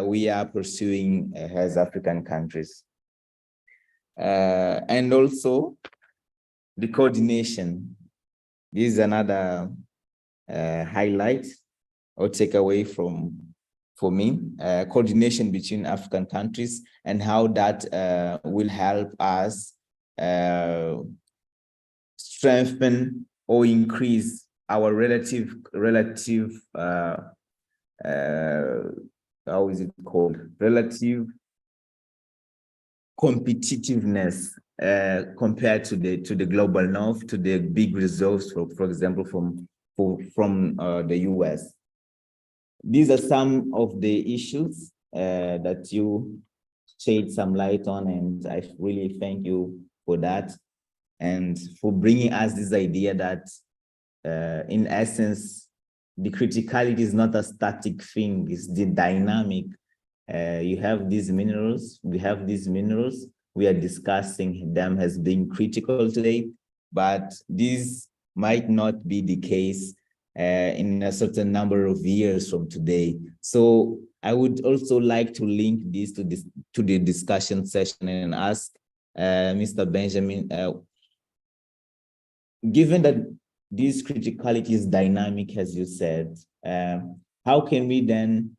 Speaker 2: we are pursuing as African countries. And also the coordination. This is another highlight or takeaway for me, coordination between African countries and how that will help us strengthen or increase our relative how is it called? Relative competitiveness compared to the global north, to the big reserves, for example, from the US. These are some of the issues that you shed some light on, and I really thank you for that and for bringing us this idea that in essence, the criticality is not a static thing, it's the dynamic. You have these minerals, we have these minerals, we are discussing them as being critical today, but this might not be the case in a certain number of years from today. So I would also like to link this to the discussion session and ask Mr. Benjamin, given that this criticality is dynamic, as you said, how can we then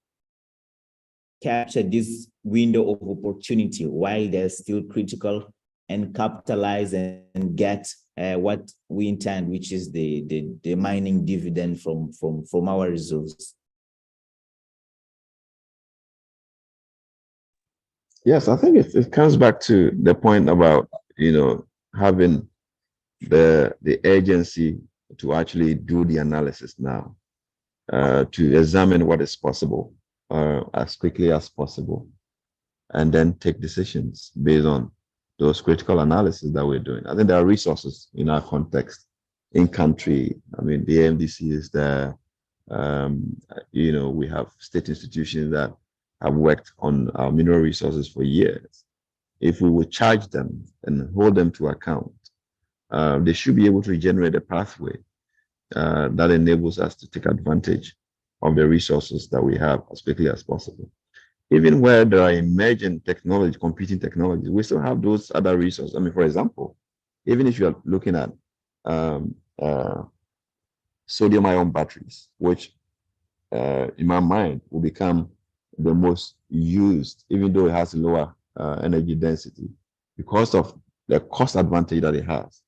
Speaker 2: capture this window of opportunity while they're still critical and capitalize and get what we intend, which is the mining dividend from our resources?
Speaker 5: Yes, I think it comes back to the point about, having the agency to actually do the analysis now, to examine what is possible as quickly as possible, and then take decisions based on those critical analysis that we're doing. I think there are resources in our context, in country. I mean, the AMDC is there. We have state institutions that have worked on our mineral resources for years. If we would charge them and hold them to account, they should be able to generate a pathway that enables us to take advantage of the resources that we have as quickly as possible. Even where there are emerging technology, competing technologies, we still have those other resources. I mean, for example, even if you are looking at sodium-ion batteries, which in my mind will become the most used, even though it has lower energy density, because of the cost advantage that it has,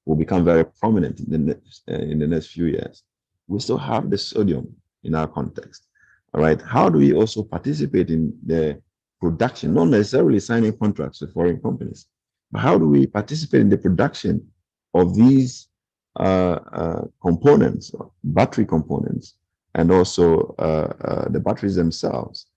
Speaker 5: will become very prominent in the next few years. We still have the sodium in our context. All right. How do we also participate in the production, not necessarily signing contracts with foreign companies, but how do we participate in the production of these components, battery components, and also the batteries themselves,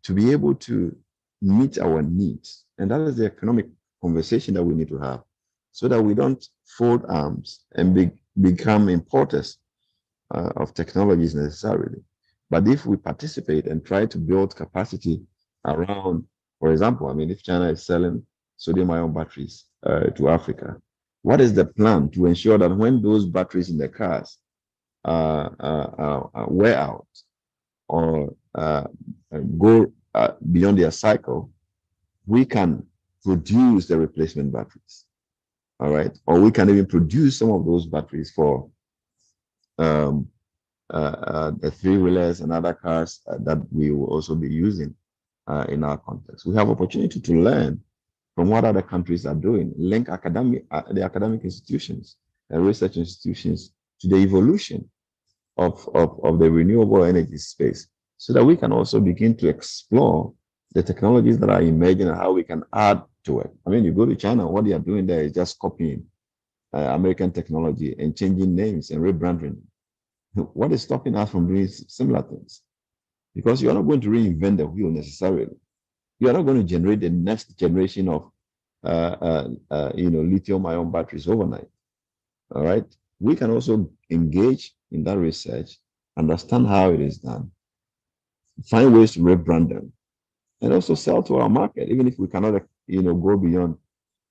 Speaker 5: to be able to meet our needs? And that is the economic conversation that we need to have, so that we don't fold arms and become importers of technologies necessarily. But if we participate and try to build capacity around, for example, I mean, if China is selling sodium-ion batteries to Africa, what is the plan to ensure that when those batteries in the cars wear out or go beyond their cycle, we can produce the replacement batteries? All right, or we can even produce some of those batteries for the three-wheelers and other cars that we will also be using in our context. We have opportunity to learn from what other countries are doing, link the academic institutions and research institutions to the evolution of the renewable energy space, so that we can also begin to explore the technologies that are emerging and how we can add to work. I mean, you go to China, what they are doing there is just copying American technology and changing names and rebranding. What is stopping us from doing similar things? Because you're not going to reinvent the wheel necessarily. You are not going to generate the next generation of lithium-ion batteries overnight. All right. We can also engage in that research, understand how it is done, find ways to rebrand them, and also sell to our market, even if we cannot, go beyond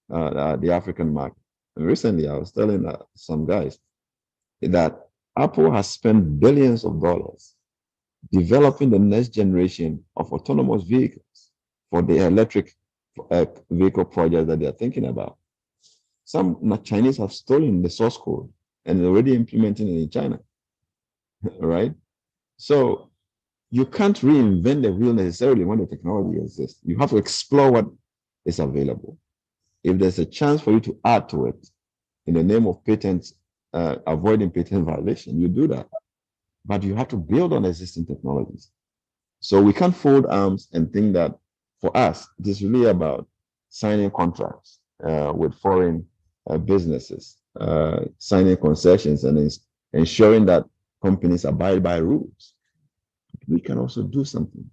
Speaker 5: the African market. And recently, I was telling some guys that Apple has spent billions of dollars developing the next generation of autonomous vehicles for the electric vehicle projects that they're thinking about. Some Chinese have stolen the source code and already implementing it in China, right? So you can't reinvent the wheel necessarily when the technology exists. You have to explore what is available. If there's a chance for you to add to it in the name of patents, avoiding patent violation, you do that. But you have to build on existing technologies. So we can't fold arms and think that for us, it is really about signing contracts with foreign businesses, signing concessions and ensuring that companies abide by rules. We can also do something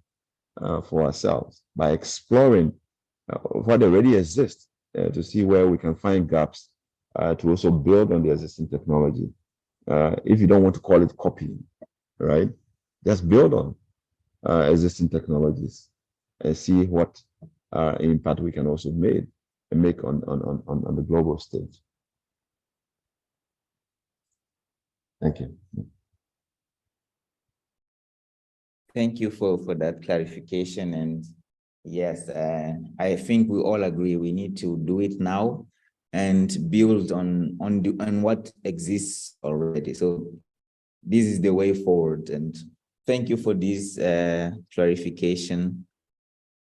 Speaker 5: for ourselves by exploring what already exists to see where we can find gaps to also build on the existing technology. If you don't want to call it copying, right? Just build on existing technologies and see what impact we can also make on the global stage. Thank you.
Speaker 2: Thank you for that clarification. And yes, I think we all agree we need to do it now and build on what exists already. So this is the way forward. And thank you for this clarification.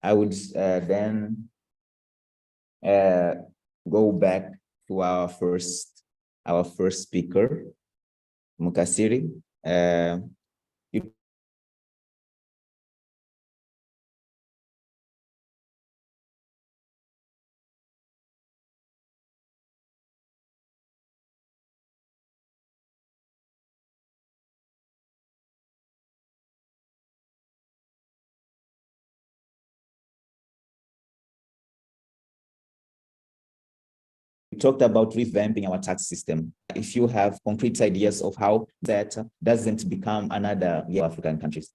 Speaker 2: I would then go back to our first speaker, Mukasiri. We talked about revamping our tax system. If you have concrete ideas of how that doesn't become another African countries.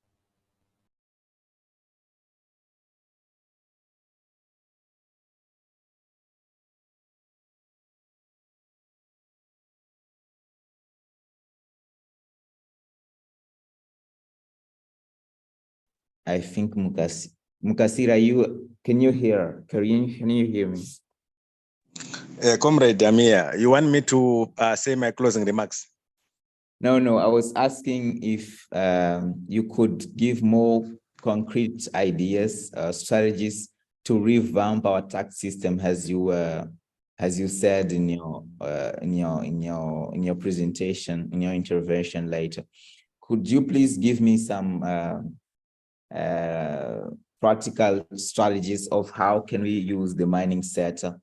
Speaker 2: I think Mukasira, can you hear me?
Speaker 3: Comrade Amir, you want me to say my closing remarks?
Speaker 2: No, I was asking if you could give more concrete ideas, strategies to revamp our tax system, as you said in your presentation, in your intervention later. Could you please give me some practical strategies of how can we use the mining sector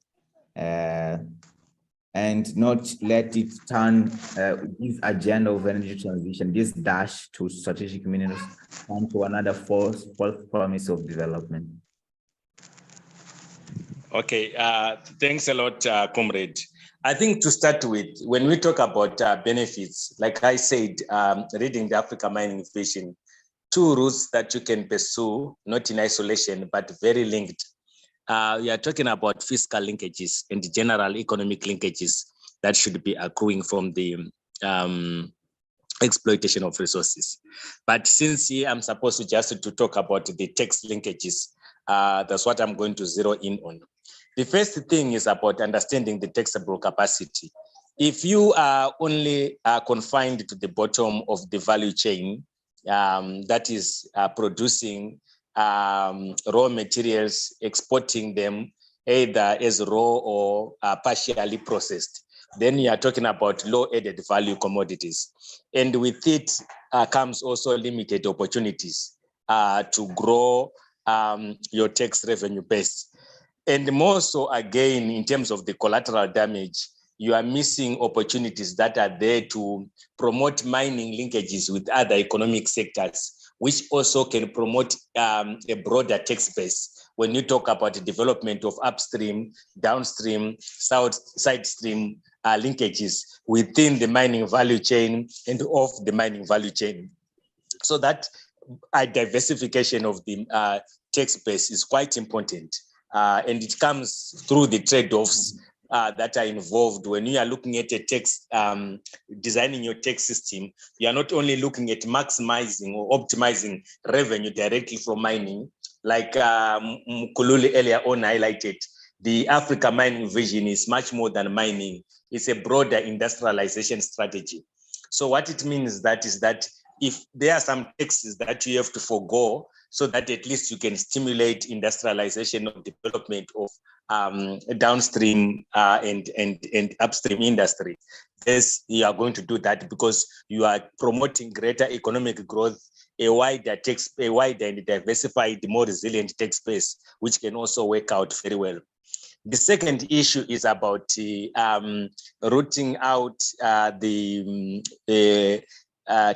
Speaker 2: and not let it turn this agenda of energy transition, this dash to strategic minerals, onto another false promise of development?
Speaker 3: Okay, thanks a lot, Comrade. I think to start with, when we talk about benefits, like I said, reading the Africa Mining Vision, two routes that you can pursue, not in isolation, but very linked. We are talking about fiscal linkages and general economic linkages that should be accruing from the exploitation of resources. But since here I'm supposed to just to talk about the tax linkages, that's what I'm going to zero in on. The first thing is about understanding the taxable capacity. If you are only confined to the bottom of the value chain, that is producing raw materials, exporting them either as raw or partially processed, then you are talking about low added value commodities. And with it comes also limited opportunities to grow your tax revenue base. And more so, again, in terms of the collateral damage, you are missing opportunities that are there to promote mining linkages with other economic sectors, which also can promote a broader tax base. When you talk about the development of upstream, downstream, side stream linkages within the mining value chain and off the mining value chain. So that diversification of the tax base is quite important. And it comes through the trade-offs that are involved when you are looking at a tax, designing your tax system. You are not only looking at maximizing or optimizing revenue directly from mining, like Mkululi earlier on highlighted. The Africa mining vision is much more than mining. It's a broader industrialization strategy. So what it means is that if there are some taxes that you have to forego, so that at least you can stimulate industrialization of development of downstream and upstream industry. Yes, you are going to do that because you are promoting greater economic growth, a wider and diversified, more resilient tax base, which can also work out very well. The second issue is about rooting out the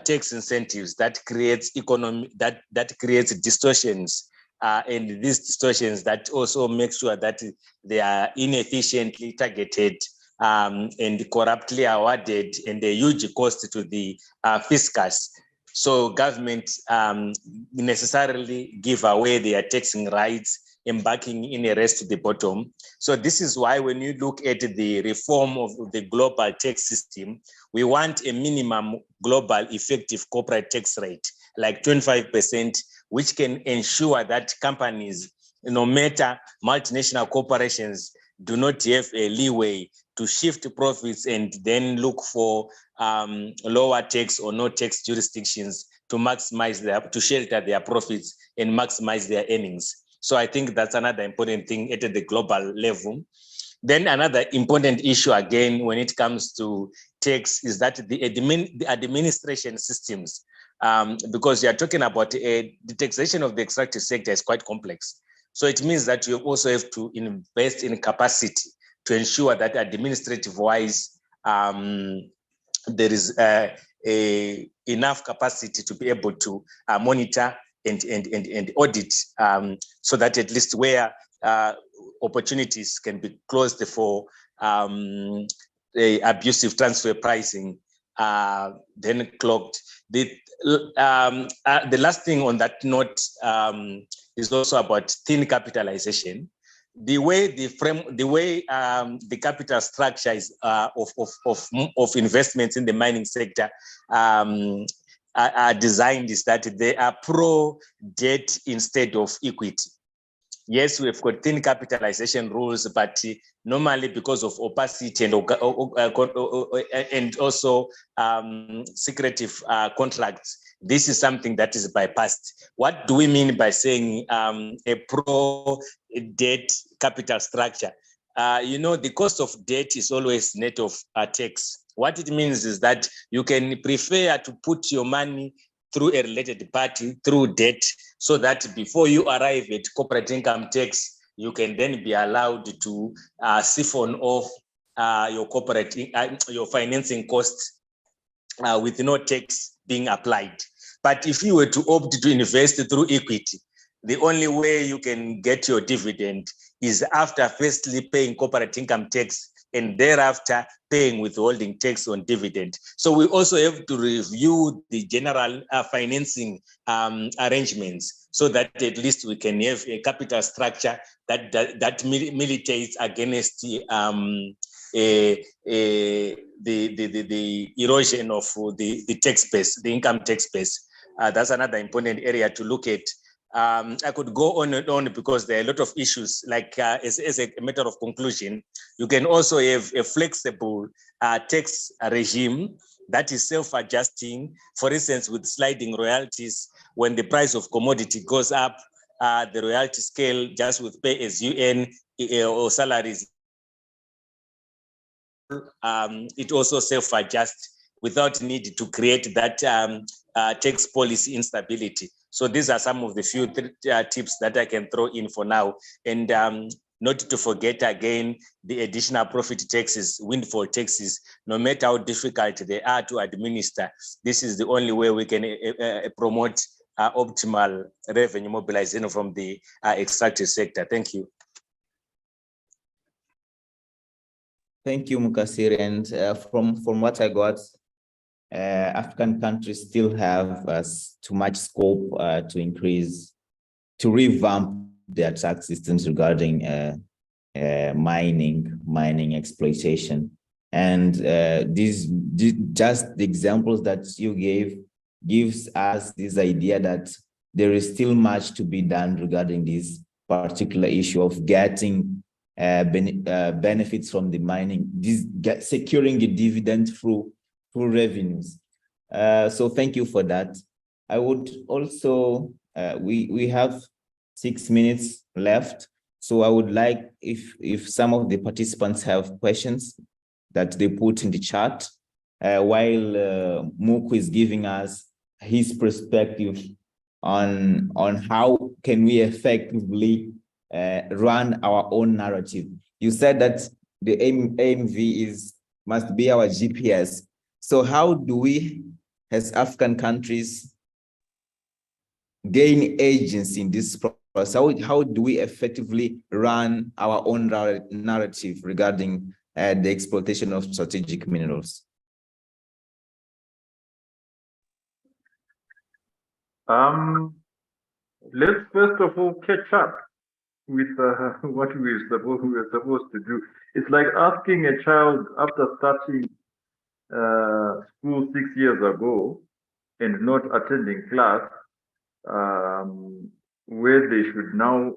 Speaker 3: tax incentives that creates that creates distortions, and these distortions that also make sure that they are inefficiently targeted and corruptly awarded, and a huge cost to the fiscus. So governments necessarily give away their taxing rights, embarking in a race to the bottom. So this is why when you look at the reform of the global tax system, we want a minimum global effective corporate tax rate, like 25%, which can ensure that companies, no matter multinational corporations, do not have a leeway to shift profits and then look for lower tax or no tax jurisdictions to maximize to shelter their profits and maximize their earnings. So I think that's another important thing at the global level. Then another important issue, again, when it comes to tax, is that the administration systems, because you are talking about the taxation of the extractive sector is quite complex. So it means that you also have to invest in capacity to ensure that administrative-wise, there is enough capacity to be able to monitor and audit, so that at least where opportunities can be closed for abusive transfer pricing, then clogged. The last thing on that note is also about thin capitalization. The way the capital structure is of investments in the mining sector are designed is that they are pro-debt instead of equity. Yes, we've got thin capitalization rules, but normally because of opacity and also secretive contracts, this is something that is bypassed. What do we mean by saying a pro-debt capital structure? The cost of debt is always net of tax. What it means is that you can prefer to put your money through a related party, through debt, so that before you arrive at corporate income tax, you can then be allowed to siphon off your financing costs with no tax being applied. But if you were to opt to invest through equity, the only way you can get your dividend is after firstly paying corporate income tax and thereafter paying withholding tax on dividend. So we also have to review the general financing arrangements, so that at least we can have a capital structure that militates against the erosion of the tax base, the income tax base. That's another important area to look at. I could go on and on because there are a lot of issues. Like as a matter of conclusion, you can also have a flexible tax regime that is self-adjusting. For instance, with sliding royalties, when the price of commodity goes up, the royalty scale just with pay as you earn or salaries, it also self-adjusts without need to create that tax policy instability. So these are some of the few tips that I can throw in for now. And not to forget again the additional profit taxes, windfall taxes. No matter how difficult they are to administer, this is the only way we can promote optimal revenue mobilization from the extractive sector. Thank you.
Speaker 2: Thank you, Mukasir. And from what I got, African countries still have too much scope to revamp their tax systems regarding mining exploitation. And just the examples that you gives us this idea that there is still much to be done regarding this particular issue of getting benefits from the mining, securing a dividend through revenues. So thank you for that. I would also, we have 6 minutes left. So I would like if some of the participants have questions that they put in the chat while Muku is giving us his perspective on how can we effectively run our own narrative. You said that the AMV must be our GPS. So how do we, as African countries, gain agency in this process? How do we effectively run our own narrative regarding the exploitation of strategic minerals?
Speaker 4: Let's first of all catch up with what we were supposed to do. It's like asking a child after starting school 6 years ago and not attending class, where they should now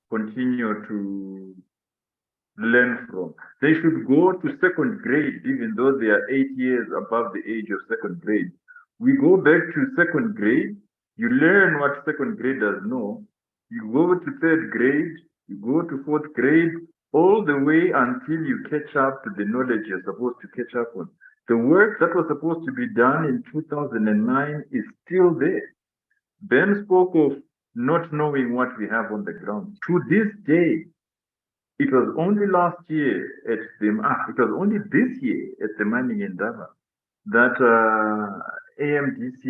Speaker 4: continue to learn from. They should go to second grade, even though they are 8 years above the age of second grade. We go back to second grade, you learn what second graders know, you go to third grade, you go to fourth grade, all the way until you catch up to the knowledge you're supposed to catch up on. The work that was supposed to be done in 2009 is still there. Ben spoke of not knowing what we have on the ground. To this day, it was only last year at it was only this year at the mining endeavor that AMDC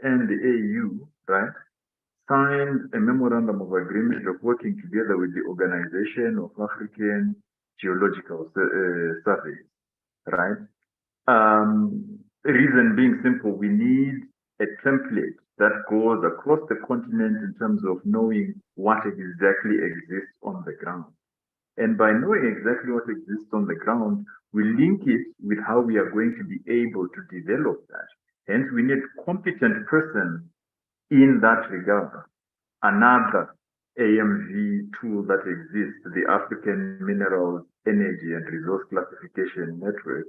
Speaker 4: and the AU, right, signed a memorandum of agreement of working together with the Organization of African Geological Surveys, right? Reason being simple, we need a template that goes across the continent in terms of knowing what exactly exists on the ground. And by knowing exactly what exists on the ground, we link it with how we are going to be able to develop that. Hence, we need competent persons in that regard. Another AMV tool that exists, the African Minerals, Energy and Resource Classification Network,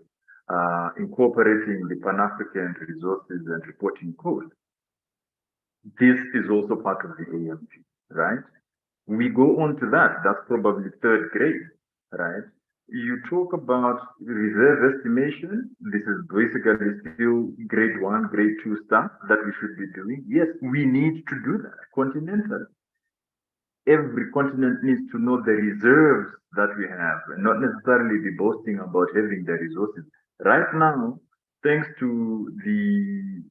Speaker 4: incorporating the Pan-African Resources and Reporting Code. This is also part of the AMV, right? We go on to that, that's probably third grade, right? You talk about reserve estimation. This is basically still grade 1, grade 2 stuff that we should be doing. Yes, we need to do that continentally. Every continent needs to know the reserves that we have and not necessarily be boasting about having the resources. Right now, thanks to the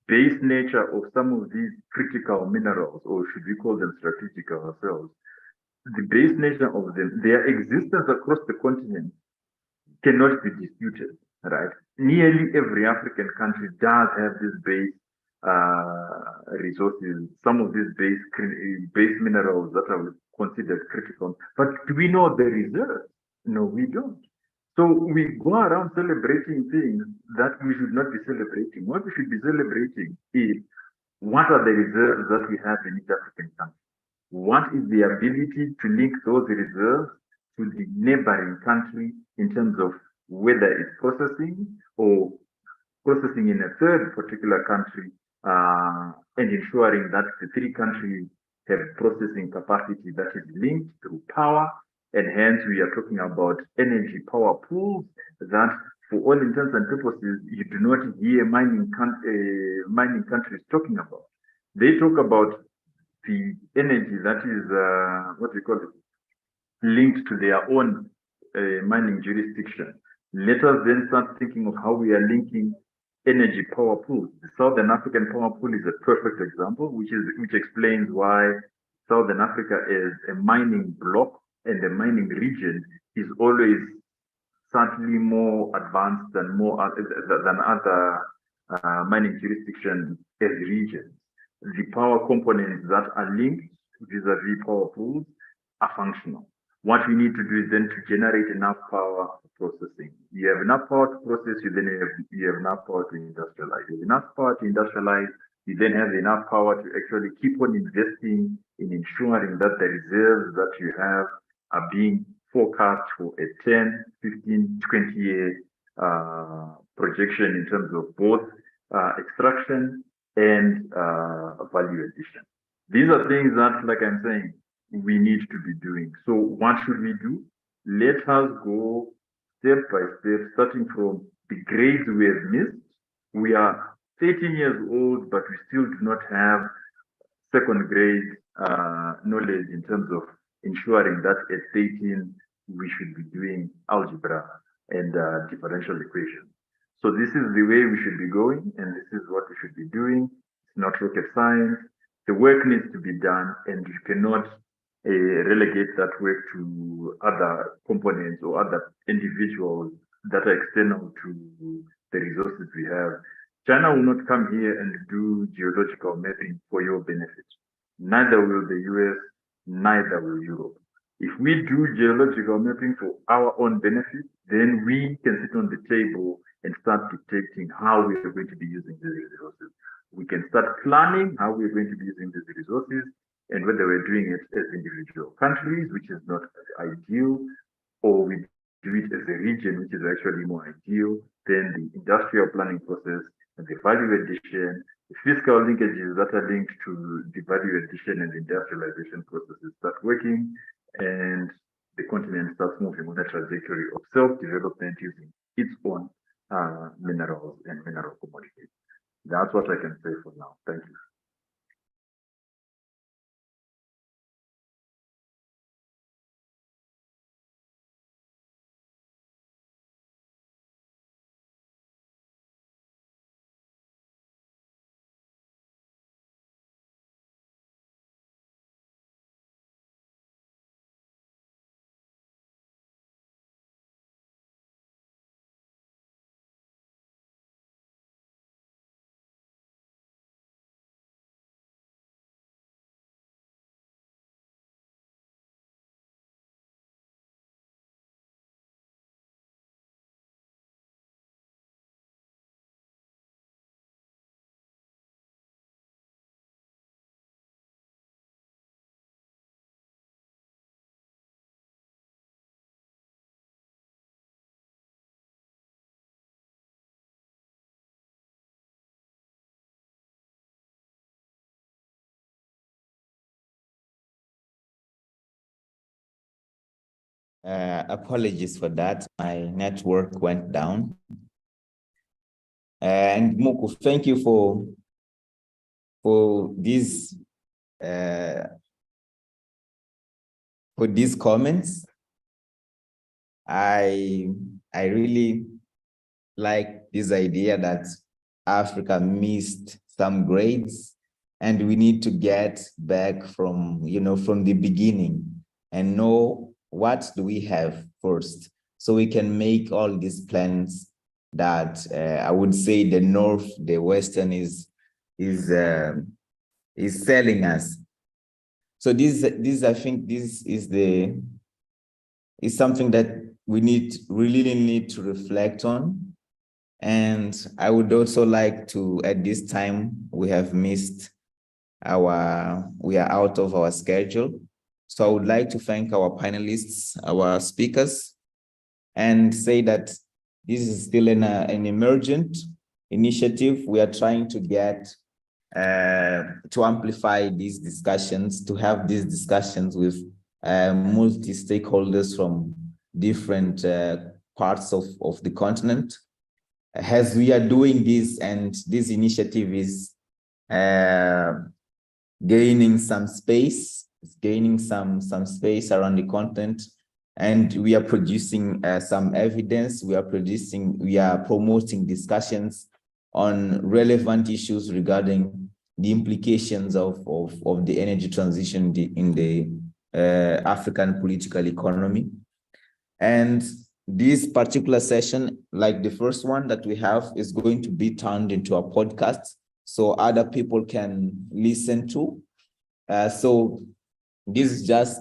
Speaker 4: base nature of some of these critical minerals, or should we call them strategic ourselves, the base nature of them, their existence across the continent cannot be disputed, right? Nearly every African country does have this base resources, some of these base minerals that are considered critical. But do we know the reserves? No, we don't. So we go around celebrating things that we should not be celebrating. What we should be celebrating is what are the reserves that we have in each African country? What is the ability to link those reserves to the neighboring country in terms of whether it's processing or processing in a third particular country, and ensuring that the three countries have processing capacity that is linked through power, and hence we are talking about energy power pools that, for all intents and purposes, you do not hear mining countries talking about. They talk about the energy that is, what we call it, linked to their own mining jurisdiction. Let us then start thinking of how we are linking energy power pools. The Southern African power pool is a perfect example, which explains why Southern Africa is a mining bloc and the mining region is always certainly more advanced than other mining jurisdictions as regions. The power components that are linked vis-a-vis power pools are functional. What we need to do is then to generate enough power for processing. You have enough power to process, you have enough power to industrialize. You have enough power to industrialize, you then have enough power to actually keep on investing in ensuring that the reserves that you have are being forecast for a 10, 15, 20-year projection in terms of both extraction and value addition. These are things that, like I'm saying, we need to be doing. So what should we do? Let us go step by step, starting from the grades we have missed. We are 13 years old, but we still do not have second grade knowledge in terms of ensuring that at 18, we should be doing algebra and differential equations. So this is the way we should be going, and this is what we should be doing. It's not rocket science. The work needs to be done, and you cannot relegate that work to other components or other individuals that are external to the resources we have. China will not come here and do geological mapping for your benefit. Neither will the US, neither will Europe. If we do geological mapping for our own benefit, then we can sit on the table and start dictating how we are going to be using these resources. We can start planning how we are going to be using these resources and whether we're doing it as individual countries, which is not ideal, or we do it as a region, which is actually more ideal, then the industrial planning process and the value addition, the fiscal linkages that are linked to the value addition and industrialization processes start working, and the continent starts moving on a trajectory of self-development using its own minerals and mineral commodities. That's what I can say for now. Thank you.
Speaker 2: Apologies for that. My network went down. And Muku, thank you for these comments. I really like this idea that Africa missed some grades, and we need to get back from the beginning and know what do we have first, so we can make all these plans that I would say the North, the Western is selling us. So this I think this is something that we really need to reflect on. And I would also like to, at this time, we are out of our schedule. So I would like to thank our panelists, our speakers, and say that this is still an emergent initiative. We are trying to get to amplify these discussions, to have these discussions with multi-stakeholders from different parts of the continent. As we are doing this, and this initiative is gaining some space, It's gaining some space around the content, and we are producing some evidence. We are promoting discussions on relevant issues regarding the implications of the energy transition in the African political economy. And this particular session, like the first one that we have, is going to be turned into a podcast so other people can listen to. So this is just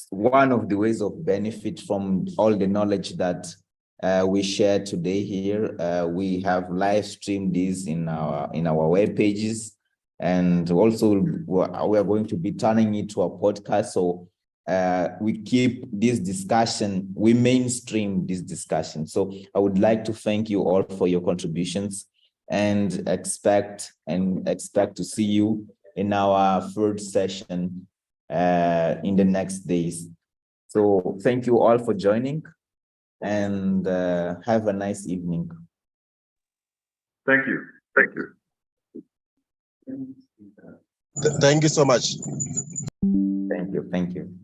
Speaker 2: one of the ways of benefit from all the knowledge that we share today here. We have live streamed this in our web pages, and also we are going to be turning it to a podcast. So we keep this discussion, we mainstream this discussion. So I would like to thank you all for your contributions, and expect to see you in our third session in the next days. So thank you all for joining, and have a nice evening.
Speaker 4: Thank you. Thank you.
Speaker 1: Thank you so much.
Speaker 2: Thank you.